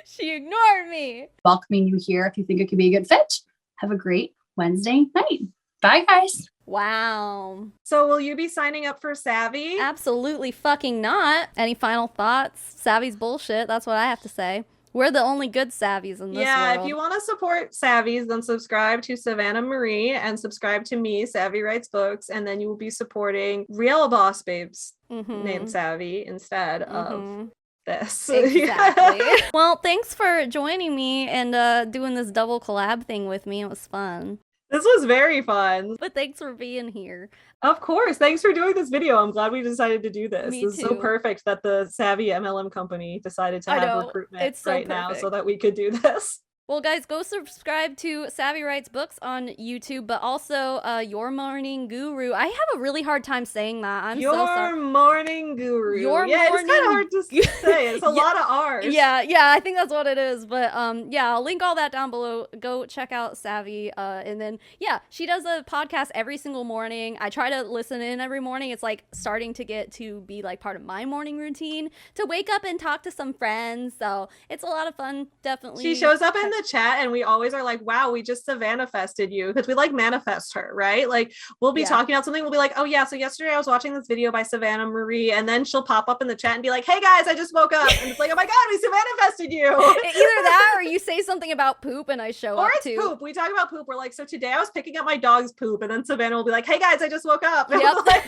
She ignored me. Welcoming you here. If you think it could be a good fit, have a great Wednesday night. Bye, guys. Wow. So will you be signing up for Savvy? Absolutely fucking not. Any final thoughts? Savvy's bullshit. That's what I have to say. We're the only good Savvy's in this world. If you want to support Savvy's, then subscribe to Savannah Marie and subscribe to me, Savvy Writes Books, and then you will be supporting real boss babes named Savvy instead of this. Exactly. Well, thanks for joining me and doing this double collab thing with me. It was fun. This was very fun. But thanks for being here. Of course. Thanks for doing this video. I'm glad we decided to do this. Me This is so too. perfect that the Savvy MLM company decided to I have know. recruitment It's so right now perfect. so that we could do this. Well, guys, go subscribe to Savvy Writes Books on YouTube, but also Your Morning Guru. I have a really hard time saying that. I'm so sorry. Your morning guru. Your yeah, it's kind of morning- hard to say. It's a lot of R's. Yeah, I think that's what it is. But yeah, I'll link all that down below. Go check out Savvy. And then yeah, she does a podcast every single morning. I try to listen in every morning. It's like starting to get to be like part of my morning routine to wake up and talk to some friends. So it's a lot of fun. Definitely. She shows up in the chat and we always are like, wow, we just Savannah-fested you, because we like manifest her, right? Like we'll be talking about something, we'll be like, oh yeah, so yesterday I was watching this video by Savannah Marie, and then she'll pop up in the chat and be like, hey guys, I just woke up, and it's like, oh my god, we Savannah-fested you. Either that or you say something about poop and I show or up it's too. poop. We talk about poop. We're like, so today I was picking up my dog's poop, and then Savannah will be like, hey guys, I just woke up. And Yep. I'm like,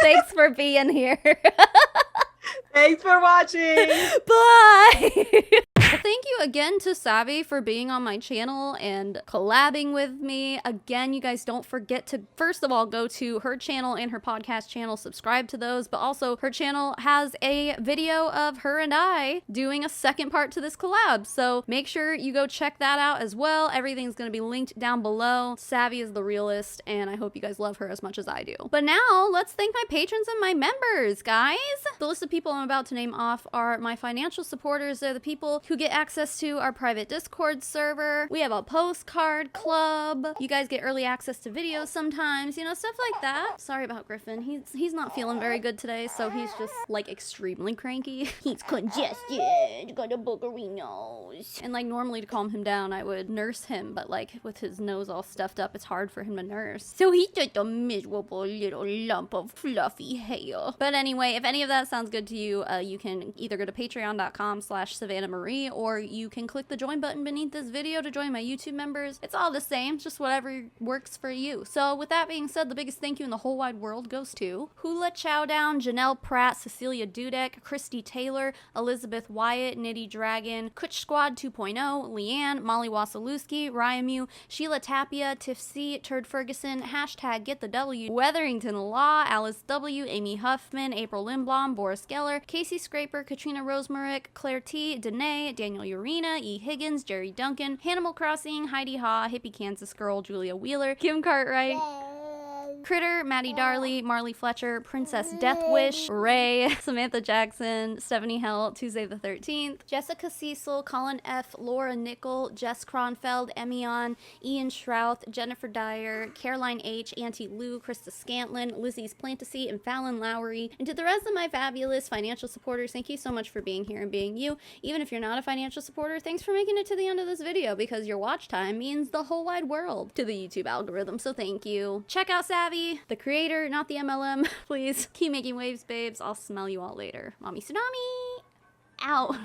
Thanks for being here. thanks for watching. Bye. Well, thank you again to Savvy for being on my channel and collabing with me. Again, you guys don't forget to, first of all, go to her channel and her podcast channel, subscribe to those, but also her channel has a video of her and I doing a second part to this collab. So make sure you go check that out as well. Everything's going to be linked down below. Savvy is the realist, and I hope you guys love her as much as I do. But now let's thank my patrons and my members, guys. The list of people I'm about to name off are my financial supporters. They're the people who get access to our private Discord server. We have a postcard club. You guys get early access to videos sometimes, you know, stuff like that. Sorry about Griffin. He's not feeling very good today, so he's just like extremely cranky. He's congested, got a boogery nose. And like normally to calm him down, I would nurse him, but like with his nose all stuffed up, it's hard for him to nurse. So he's just a miserable little lump of fluffy hair. But anyway, if any of that sounds good to you, you can either go to patreon.com/Savannah Marie, or you can click the join button beneath this video to join my YouTube members. It's all the same, just whatever works for you. So with that being said, the biggest thank you in the whole wide world goes to Hula Chowdown, Janelle Pratt, Cecilia Dudek, Christy Taylor, Elizabeth Wyatt, Nitty Dragon, Kutch Squad 2.0, Leanne, Molly Wasilewski, Ryamu, Sheila Tapia, Tiff C, Turd Ferguson, hashtag Get the W, Weatherington Law, Alice W, Amy Huffman, April Lindblom, Boris Geller, Casey Scraper, Katrina Rosemarick, Claire T, Danae, Daniel Urena, E. Higgins, Jerry Duncan, Hannibal Crossing, Heidi Haw, Hippie Kansas Girl, Julia Wheeler, Kim Cartwright, Critter, Maddie Darley, Marley Fletcher, Princess Deathwish, Ray, Samantha Jackson, Stephanie Hell, Tuesday the 13th, Jessica Cecil, Colin F., Laura Nickel, Jess Kronfeld, Emion, Ian Shrouth, Jennifer Dyer, Caroline H., Auntie Lou, Krista Scantlin, Lizzie's Plantasy, and Fallon Lowry. And to the rest of my fabulous financial supporters, thank you so much for being here and being you. Even if you're not a financial supporter, thanks for making it to the end of this video, because your watch time means the whole wide world to the YouTube algorithm, so thank you. Check out Savvy, the creator, not the MLM. Please keep making waves, babes. I'll smell you all later. Mommy Tsunami out.